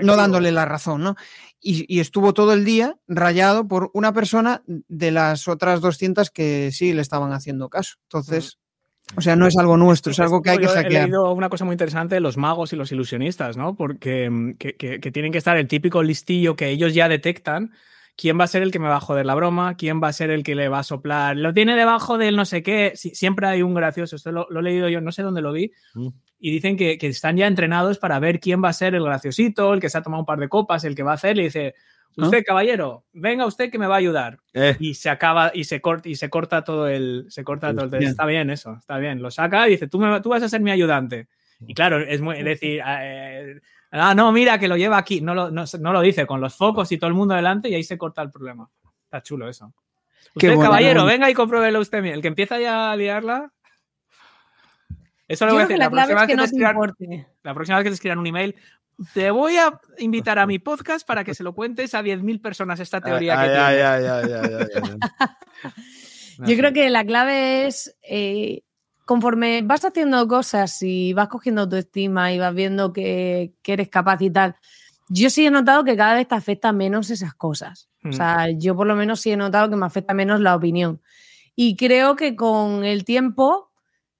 no dándole la razón, ¿no? Y estuvo todo el día rayado por una persona de las otras 200 que sí le estaban haciendo caso. Entonces, o sea, no es algo nuestro, es algo que hay que hackear. He leído una cosa muy interesante de los magos y los ilusionistas, ¿no? Porque que tienen que estar el típico listillo que ellos ya detectan. ¿Quién va a ser el que me va a joder la broma? ¿Quién va a ser el que le va a soplar? Lo tiene debajo del no sé qué. Siempre hay un gracioso. Esto lo he leído yo, no sé dónde lo vi. Y dicen que están ya entrenados para ver quién va a ser el graciosito, el que se ha tomado un par de copas, el que va a hacer. Le dice, usted, caballero, venga usted que me va a ayudar. Y se acaba y se corta todo el... Está bien eso, está bien. Lo saca y dice, tú vas a ser mi ayudante. Y claro, es decir... no, mira, que lo lleva aquí. No lo dice, con los focos y todo el mundo delante y ahí se corta el problema. Está chulo eso. Usted, bueno, caballero, venga y compruébelo usted. El que empieza ya a liarla... Eso lo voy a decir. La próxima vez que te escriban un email, te voy a invitar a mi podcast para que se lo cuentes a 10.000 personas esta teoría que tienes. Yo creo que la clave es... conforme vas haciendo cosas y vas cogiendo autoestima y vas viendo que eres capaz y tal, yo sí he notado que cada vez te afecta menos esas cosas. O sea, yo por lo menos sí he notado que me afecta menos la opinión. Y creo que con el tiempo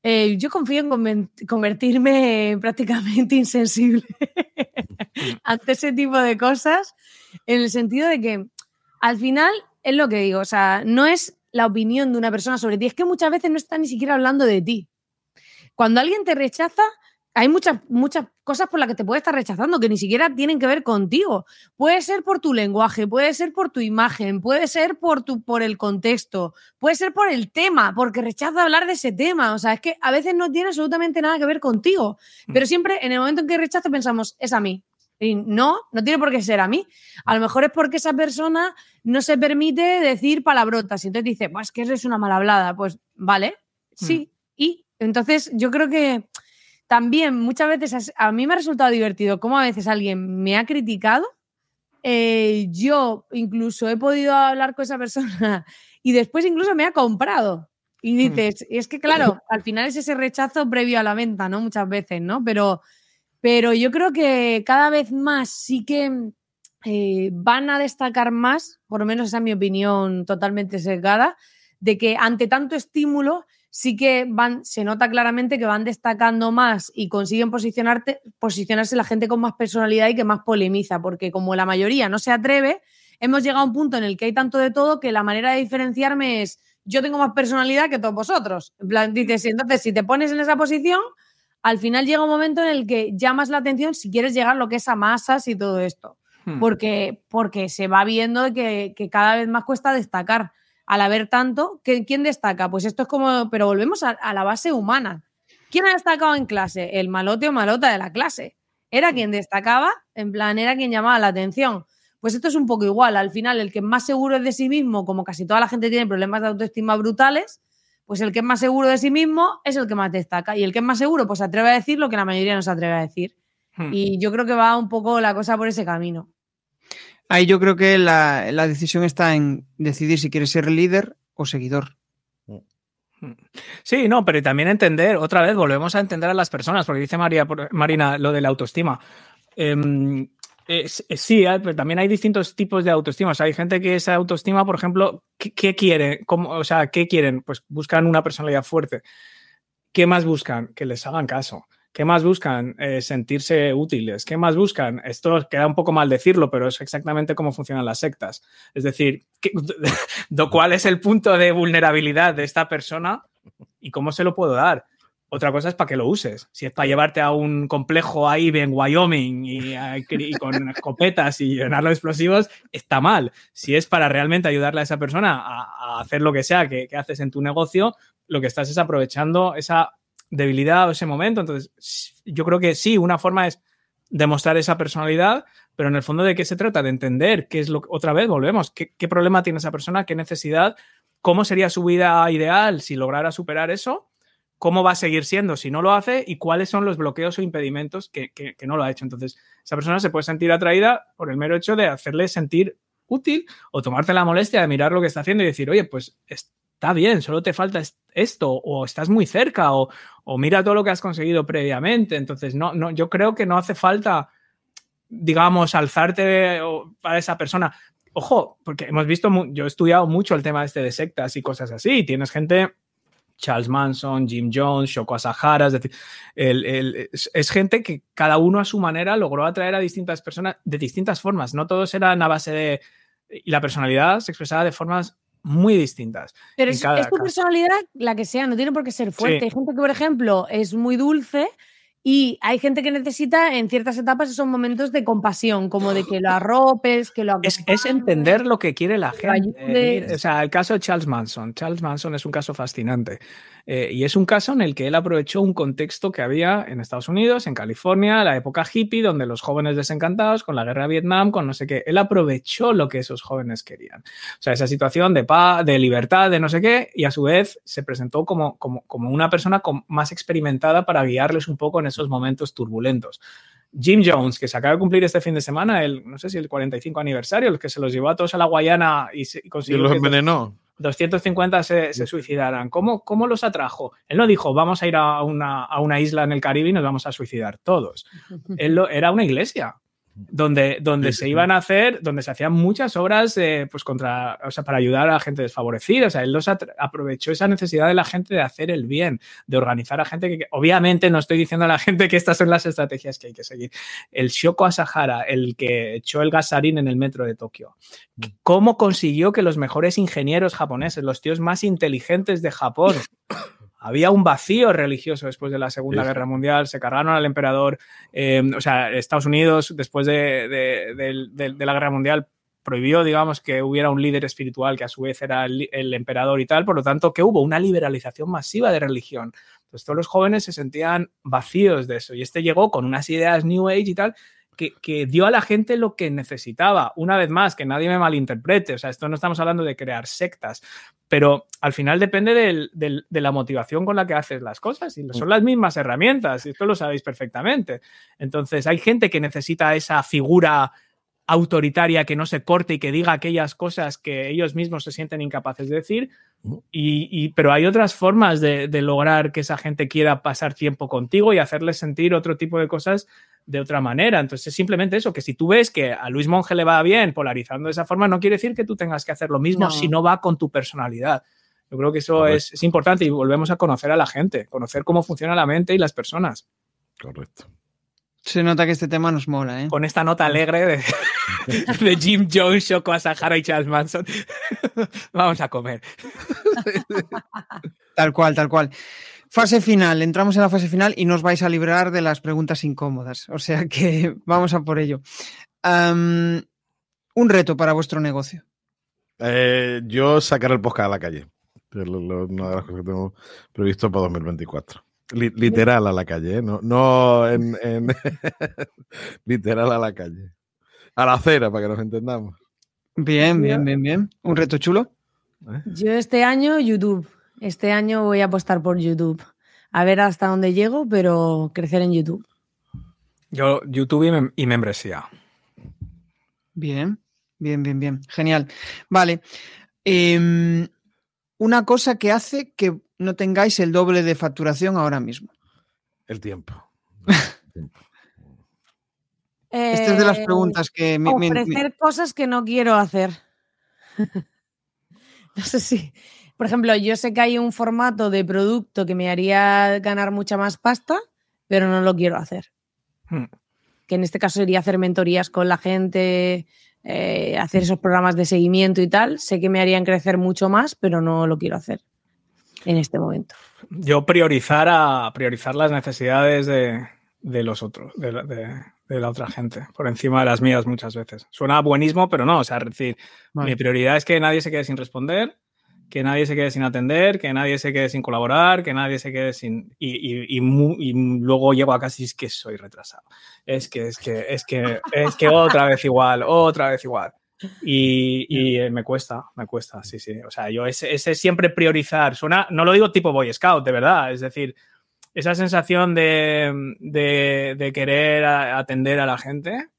yo confío en convertirme prácticamente insensible ante ese tipo de cosas, en el sentido de que al final es lo que digo, o sea, no es la opinión de una persona sobre ti, es que muchas veces no está ni siquiera hablando de ti. Cuando alguien te rechaza, hay muchas cosas por las que te puede estar rechazando que ni siquiera tienen que ver contigo. Puede ser por tu lenguaje, puede ser por tu imagen, puede ser por el contexto, puede ser por el tema, porque rechaza hablar de ese tema. O sea, es que a veces no tiene absolutamente nada que ver contigo. Pero siempre en el momento en que rechazo pensamos, es a mí. Y no tiene por qué ser a mí. A lo mejor es porque esa persona no se permite decir palabrotas. Y entonces dice, pues que eres una mal hablada. Pues vale, sí. Y entonces yo creo que también muchas veces a mí me ha resultado divertido cómo a veces alguien me ha criticado. Yo incluso he podido hablar con esa persona y después incluso me ha comprado. Y dices, es que claro, al final es ese rechazo previo a la venta, ¿no? Muchas veces, ¿no? Pero yo creo que cada vez más sí que van a destacar más, por lo menos esa es mi opinión totalmente sesgada, de que ante tanto estímulo sí que se nota claramente que van destacando más y consiguen posicionarse la gente con más personalidad y que más polemiza, porque como la mayoría no se atreve, hemos llegado a un punto en el que hay tanto de todo que la manera de diferenciarme es yo tengo más personalidad que todos vosotros. En plan, dices, entonces si te pones en esa posición, al final llega un momento en el que llamas la atención si quieres llegar lo que es a masas y todo esto, porque se va viendo que cada vez más cuesta destacar. Al haber tanto, ¿quién destaca? Pues esto es como, pero volvemos a la base humana. ¿Quién ha destacado en clase? El malote o malota de la clase. Era quien destacaba, en plan, era quien llamaba la atención. Pues esto es un poco igual. Al final, el que más seguro es de sí mismo, como casi toda la gente tiene problemas de autoestima brutales, pues el que es más seguro de sí mismo es el que más destaca. Y el que es más seguro, pues se atreve a decir lo que la mayoría no se atreve a decir. Y yo creo que va un poco la cosa por ese camino. Ahí yo creo que la decisión está en decidir si quieres ser líder o seguidor. Sí, no, pero también entender, otra vez volvemos a entender a las personas, porque dice Marina lo de la autoestima. Sí, pero también hay distintos tipos de autoestima. O sea, hay gente que esa autoestima, por ejemplo, ¿qué quiere? O sea, ¿qué quieren? Pues buscan una personalidad fuerte. ¿Qué más buscan? Que les hagan caso. ¿Qué más buscan? Sentirse útiles. ¿Qué más buscan? Esto queda un poco mal decirlo, pero es exactamente cómo funcionan las sectas. Es decir, ¿cuál es el punto de vulnerabilidad de esta persona y cómo se lo puedo dar? Otra cosa es para que lo uses. Si es para llevarte a un complejo ahí en Wyoming y con escopetas y llenarlo de explosivos, está mal. Si es para realmente ayudarle a esa persona a hacer lo que sea que haces en tu negocio, lo que estás es aprovechando esa debilidad o ese momento. Entonces, yo creo que sí, una forma es demostrar esa personalidad, pero en el fondo, ¿de qué se trata? De entender qué es lo que, otra vez, volvemos, qué problema tiene esa persona, qué necesidad, cómo sería su vida ideal si lograra superar eso, cómo va a seguir siendo si no lo hace y cuáles son los bloqueos o impedimentos que no lo ha hecho. Entonces, esa persona se puede sentir atraída por el mero hecho de hacerle sentir útil o tomarte la molestia de mirar lo que está haciendo y decir, oye, pues está bien, solo te falta esto, o estás muy cerca, o mira todo lo que has conseguido previamente. Entonces, no, yo creo que no hace falta, digamos, alzarte para esa persona. Ojo, porque hemos visto, yo he estudiado mucho el tema de sectas y cosas así, y tienes gente... Charles Manson, Jim Jones, Shoko Asahara, es decir, es gente que cada uno a su manera logró atraer a distintas personas de distintas formas. No todos eran a base de... Y la personalidad se expresaba de formas muy distintas. Pero es tu personalidad la que sea, no tiene por qué ser fuerte. Sí. Hay gente que, por ejemplo, es muy dulce y hay gente que necesita en ciertas etapas esos momentos de compasión, como de que lo arropes, que lo acompañes. Es entender lo que quiere la gente. O sea, el caso de Charles Manson. Charles Manson es un caso fascinante. Y es un caso en el que él aprovechó un contexto que había en Estados Unidos, en California, la época hippie, donde los jóvenes desencantados con la guerra de Vietnam, con no sé qué. Él aprovechó lo que esos jóvenes querían. O sea, esa situación de paz, de libertad, de no sé qué, y a su vez se presentó como una persona más experimentada para guiarles un poco en esos momentos turbulentos. Jim Jones, que se acaba de cumplir este fin de semana, no sé si el 45 aniversario, el que se los llevó a todos a la Guayana y consiguió... ¿Y los envenenó? 250 se suicidaran. ¿Cómo los atrajo? Él no dijo, vamos a ir a una isla en el Caribe y nos vamos a suicidar todos. Era una iglesia donde se iban a hacer, donde se hacían muchas obras pues para ayudar a la gente desfavorecida. O sea, él aprovechó esa necesidad de la gente de hacer el bien, de organizar a gente que obviamente no estoy diciendo a la gente que estas son las estrategias que hay que seguir. El Shoko Asahara, el que echó el gasarín en el metro de Tokio. ¿Cómo consiguió que los mejores ingenieros japoneses, los tíos más inteligentes de Japón, había un vacío religioso después de la Segunda Guerra Mundial, se cargaron al emperador, o sea, Estados Unidos después de la Guerra Mundial prohibió, digamos, que hubiera un líder espiritual que a su vez era el emperador y tal, por lo tanto, que hubo una liberalización masiva de religión. Entonces todos los jóvenes se sentían vacíos de eso y llegó con unas ideas New Age y tal, que dio a la gente lo que necesitaba. Una vez más, que nadie me malinterprete, o sea, esto no estamos hablando de crear sectas, pero al final depende de la motivación con la que haces las cosas y son las mismas herramientas, y esto lo sabéis perfectamente. Entonces, hay gente que necesita esa figura autoritaria que no se corte y que diga aquellas cosas que ellos mismos se sienten incapaces de decir, pero hay otras formas de lograr que esa gente quiera pasar tiempo contigo y hacerles sentir otro tipo de cosas de otra manera. Entonces es simplemente eso, que si tú ves que a Luis Monge le va bien polarizando de esa forma, no quiere decir que tú tengas que hacer lo mismo si no va con tu personalidad. Yo creo que eso es importante y volvemos a conocer a la gente, conocer cómo funciona la mente y las personas. Correcto. Se nota que este tema nos mola, ¿eh? Con esta nota alegre de Jim Jones, Shoko Asahara y Charles Manson. Vamos a comer. Tal cual. Fase final, entramos en la fase final y nos vais a librar de las preguntas incómodas. O sea que vamos a por ello. Un reto para vuestro negocio. Yo sacar el podcast a la calle. Es una de las cosas que tengo previsto para 2024. Literal a la calle, ¿eh? No en literal a la calle. A la acera, para que nos entendamos. Bien. ¿Un reto chulo? Yo este año, YouTube. Este año voy a apostar por YouTube. A ver hasta dónde llego, pero crecer en YouTube. Yo, YouTube y membresía. Bien. Genial. Vale. Una cosa que hace que no tengáis el doble de facturación ahora mismo. El tiempo. Esta es de las preguntas que... ofrecer cosas que no quiero hacer. No sé si... Por ejemplo, yo sé que hay un formato de producto que me haría ganar mucha más pasta, pero no lo quiero hacer. Que en este caso sería hacer mentorías con la gente, hacer esos programas de seguimiento y tal. Sé que me harían crecer mucho más, pero no lo quiero hacer en este momento. Yo priorizar las necesidades de los otros, de la otra gente, por encima de las mías muchas veces. Suena buenísimo, pero no. O sea, es decir, vale. Mi prioridad es que nadie se quede sin responder, que nadie se quede sin atender, que nadie se quede sin colaborar, que nadie se quede sin... Y luego llego a casa y es que soy retrasado. Es que otra vez igual. Y me cuesta, sí. O sea, yo ese siempre priorizar, suena, no lo digo tipo Boy Scout, de verdad, es decir, esa sensación de querer atender a la gente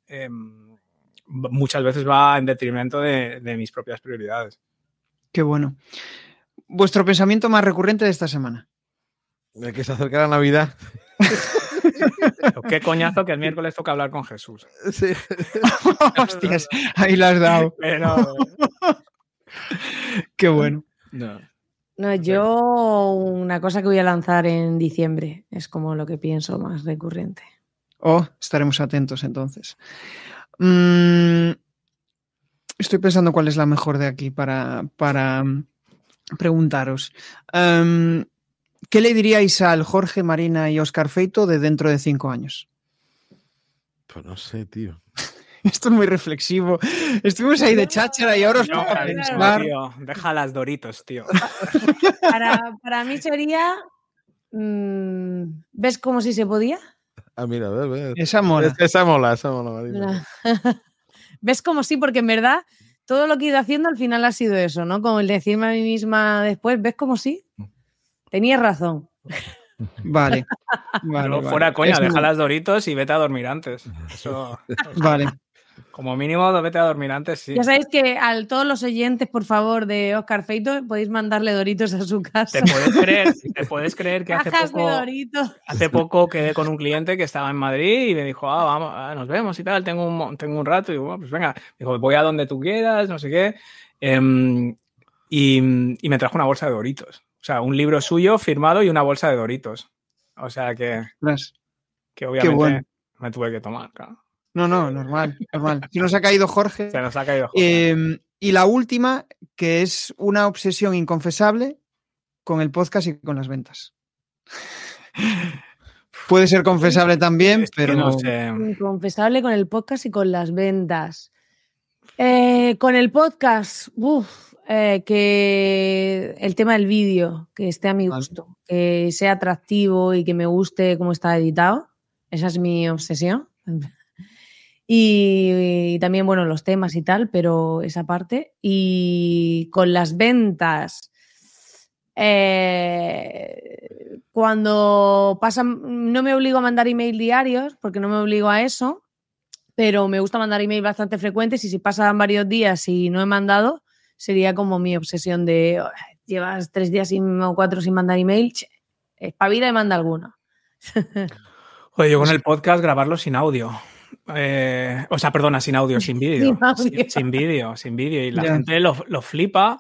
muchas veces va en detrimento de mis propias prioridades. Qué bueno. ¿Vuestro pensamiento más recurrente de esta semana? De que se acerca la Navidad. Qué coñazo que el miércoles toca hablar con Jesús. Sí. Hostias, ahí la has dado. Pero... Qué bueno. No, yo una cosa que voy a lanzar en diciembre es como lo que pienso más recurrente. Estaremos atentos entonces. Estoy pensando cuál es la mejor de aquí para preguntaros. ¿Qué le diríais al Jorge, Marina y Óscar Feito de dentro de 5 años? Pues no sé, tío. Esto es muy reflexivo. Estuvimos ahí de cháchara y ahora os toca pensar. Tío, deja las Doritos, tío. Para mí sería... ¿ves como si se podía? Ah, mira, a ver. Esa mola. Esa mola, Marina. ¿Ves como sí? Porque en verdad todo lo que he ido haciendo al final ha sido eso, ¿no? Como el decirme a mí misma después, ¿ves como sí? Tenías razón. Vale. Pero fuera coña, deja las Doritos y vete a dormir antes. Eso, vale. Como mínimo, vete a dormir antes, sí. Ya sabéis que a todos los oyentes, por favor, de Óscar Feito, podéis mandarle Doritos a su casa. ¿Te puedes creer que hace poco quedé con un cliente que estaba en Madrid y me dijo, vamos, nos vemos y tal, tengo un rato. Y bueno, pues venga, dijo, voy a donde tú quieras, no sé qué. Y me trajo una bolsa de Doritos. O sea, un libro suyo firmado y una bolsa de Doritos. O sea que obviamente me tuve que tomar, claro. No, normal. Si nos ha caído Jorge. Se nos ha caído Jorge. Y la última, que es una obsesión inconfesable con el podcast y con las ventas. Puede ser confesable también, pero... no sé. Inconfesable con el podcast y con las ventas. Con el podcast, que el tema del vídeo, que esté a mi gusto, que sea atractivo y que me guste cómo está editado. Esa es mi obsesión. Y también, bueno, los temas y tal, pero esa parte. Y con las ventas, cuando pasan, no me obligo a mandar email diarios, porque no me obligo a eso, pero me gusta mandar email bastante frecuentes y si pasan varios días y no he mandado, sería como mi obsesión de llevas 3 días o 4 sin mandar email, espabila y manda alguno. Oye, yo con el podcast grabarlo sin audio. Sin audio, sin vídeo. Sin vídeo. Y la gente lo flipa.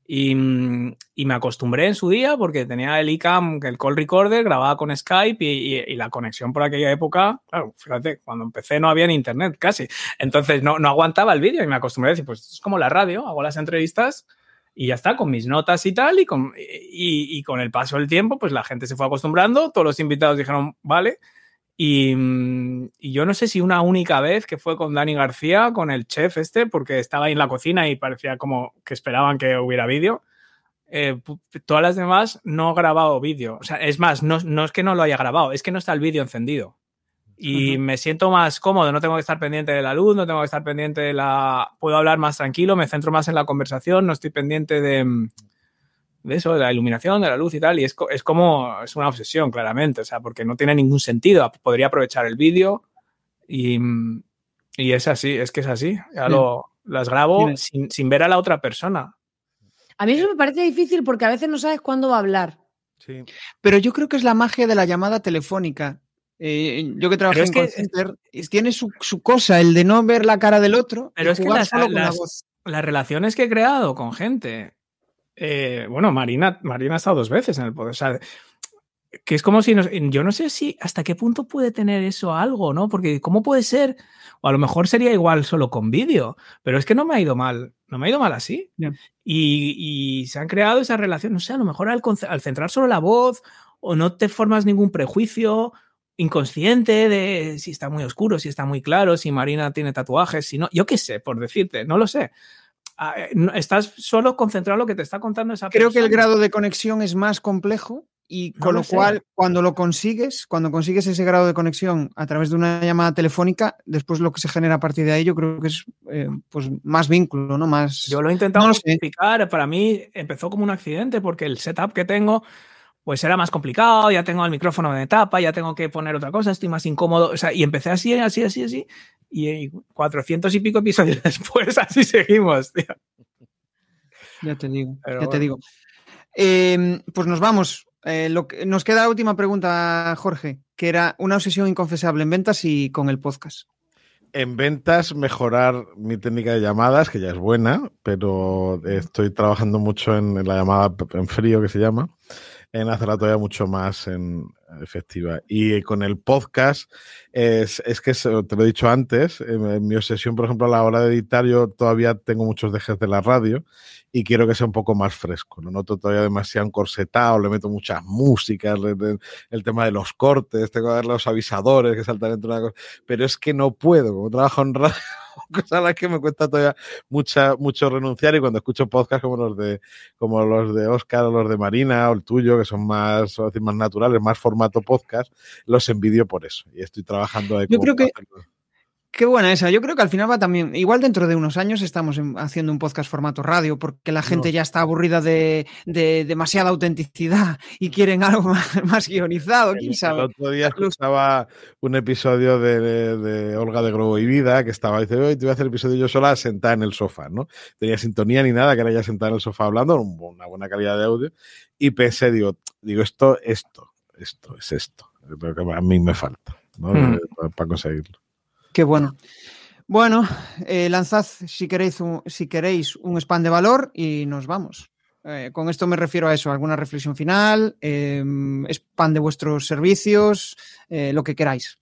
Y me acostumbré en su día porque tenía el iCam, el call recorder, grababa con Skype y la conexión por aquella época, claro, fíjate, cuando empecé no había ni internet casi. Entonces no aguantaba el vídeo y me acostumbré a decir, pues es como la radio, hago las entrevistas y ya está, con mis notas y tal. Y con el paso del tiempo, pues la gente se fue acostumbrando, todos los invitados dijeron, vale. Y yo no sé si una única vez que fue con Dani García, con el chef porque estaba ahí en la cocina y parecía como que esperaban que hubiera vídeo. Todas las demás no he grabado vídeo. O sea, es más, no es que no lo haya grabado, es que no está el vídeo encendido. Y me siento más cómodo, no tengo que estar pendiente de la luz, no tengo que estar pendiente de puedo hablar más tranquilo, me centro más en la conversación, no estoy pendiente de eso, de la iluminación, de la luz y tal, y es una obsesión, claramente, o sea, porque no tiene ningún sentido. Podría aprovechar el vídeo y es así, es que es así. Ya las grabo sin ver a la otra persona. A mí eso me parece difícil porque a veces no sabes cuándo va a hablar. Sí. Pero yo creo que es la magia de la llamada telefónica. Yo que trabajé en call center, tiene su cosa, el de no ver la cara del otro. Pero es que solo con la voz. Las relaciones que he creado con gente. Bueno, Marina ha estado 2 veces en el podcast. O sea, que es como si yo no sé si hasta qué punto puede tener eso algo, ¿no? Porque ¿cómo puede ser? O a lo mejor sería igual solo con vídeo, pero es que no me ha ido mal así. Yeah. Y se han creado esas relaciones, no sé, a lo mejor al centrar solo la voz o no te formas ningún prejuicio inconsciente de si está muy oscuro, si está muy claro, si Marina tiene tatuajes, si no, yo qué sé, por decirte, no lo sé. Estás solo concentrado en lo que te está contando esa persona. Creo que el grado de conexión es más complejo y con lo cual cuando consigues ese grado de conexión a través de una llamada telefónica, después lo que se genera a partir de ahí yo creo que es pues más vínculo, ¿no? Más. Yo lo he intentado justificar, para mí empezó como un accidente porque el setup que tengo pues era más complicado, ya tengo el micrófono de tapa, ya tengo que poner otra cosa, estoy más incómodo, o sea, y empecé así, y 400 y pico episodios después así seguimos, tío. Ya te digo. Pues nos vamos. Nos queda la última pregunta, Jorge, que era una obsesión inconfesable en ventas y con el podcast. En ventas, mejorar mi técnica de llamadas, que ya es buena, pero estoy trabajando mucho en la llamada en frío, que se llama, en hacerla todavía mucho más efectiva. Y con el podcast, es que te lo he dicho antes, mi obsesión, por ejemplo, a la hora de editar, yo todavía tengo muchos dejes de la radio y quiero que sea un poco más fresco. Lo noto todavía demasiado encorsetado, le meto muchas músicas, el tema de los cortes, tengo que dar los avisadores que saltan entre una cosa, pero es que no puedo, como trabajo en radio, cosas a las que me cuesta todavía mucho renunciar, y cuando escucho podcasts como los de Óscar o los de Marina o el tuyo, que son más naturales, más formato podcast, los envidio por eso y estoy trabajando ahí. Yo creo que qué buena esa. Yo creo que al final va también, igual dentro de unos años estamos haciendo un podcast formato radio porque la gente ya está aburrida de demasiada autenticidad y quieren algo más guionizado, quién sabe. El otro día escuchaba un episodio de Olga de Globo y Vida que estaba, dice, hoy te voy a hacer el episodio yo sola sentada en el sofá, ¿no? Tenía sintonía ni nada, que era ella sentada en el sofá hablando, una buena calidad de audio, y pensé, digo, esto es esto. Pero que a mí me falta, ¿no? Para conseguirlo. Qué bueno. Bueno, lanzad si queréis un spam de valor y nos vamos. Con esto me refiero a eso, alguna reflexión final, spam de vuestros servicios, lo que queráis.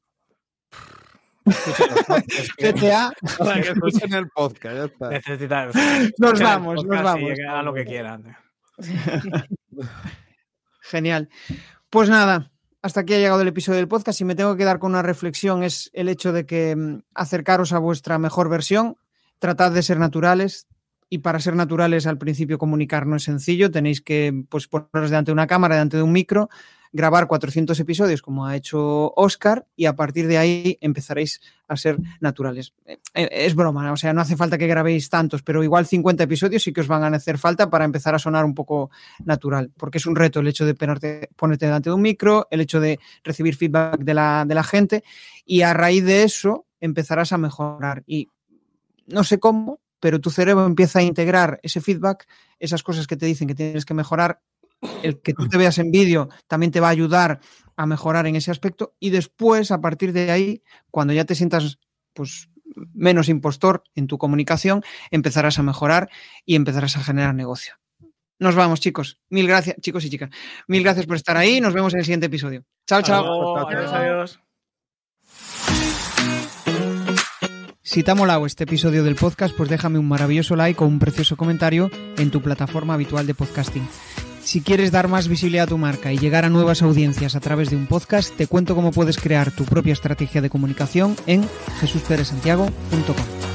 GTA. Para que escuchen el podcast, ya está. Nos vamos. Y que hagan lo que quieran. Genial. Pues nada. Hasta aquí ha llegado el episodio del podcast. Si me tengo que quedar con una reflexión es el hecho de que acercaros a vuestra mejor versión, tratad de ser naturales, y para ser naturales al principio comunicar no es sencillo, tenéis que poneros delante de una cámara, delante de un micro, grabar 400 episodios como ha hecho Óscar y a partir de ahí empezaréis a ser naturales. Es broma, o sea, no hace falta que grabéis tantos, pero igual 50 episodios sí que os van a hacer falta para empezar a sonar un poco natural, porque es un reto el hecho de ponerte delante de un micro, el hecho de recibir feedback de la gente, y a raíz de eso empezarás a mejorar. Y no sé cómo, pero tu cerebro empieza a integrar ese feedback, esas cosas que te dicen que tienes que mejorar. El que tú te veas en vídeo también te va a ayudar a mejorar en ese aspecto, y después, a partir de ahí, cuando ya te sientas pues menos impostor en tu comunicación, empezarás a mejorar y empezarás a generar negocio. Nos vamos, chicos. Mil gracias, chicos y chicas. Mil gracias por estar ahí. Nos vemos en el siguiente episodio. Chao, chao. Adiós. Si te ha molado este episodio del podcast, pues déjame un maravilloso like o un precioso comentario en tu plataforma habitual de podcasting. Si quieres dar más visibilidad a tu marca y llegar a nuevas audiencias a través de un podcast, te cuento cómo puedes crear tu propia estrategia de comunicación en jesusperesantiago.com.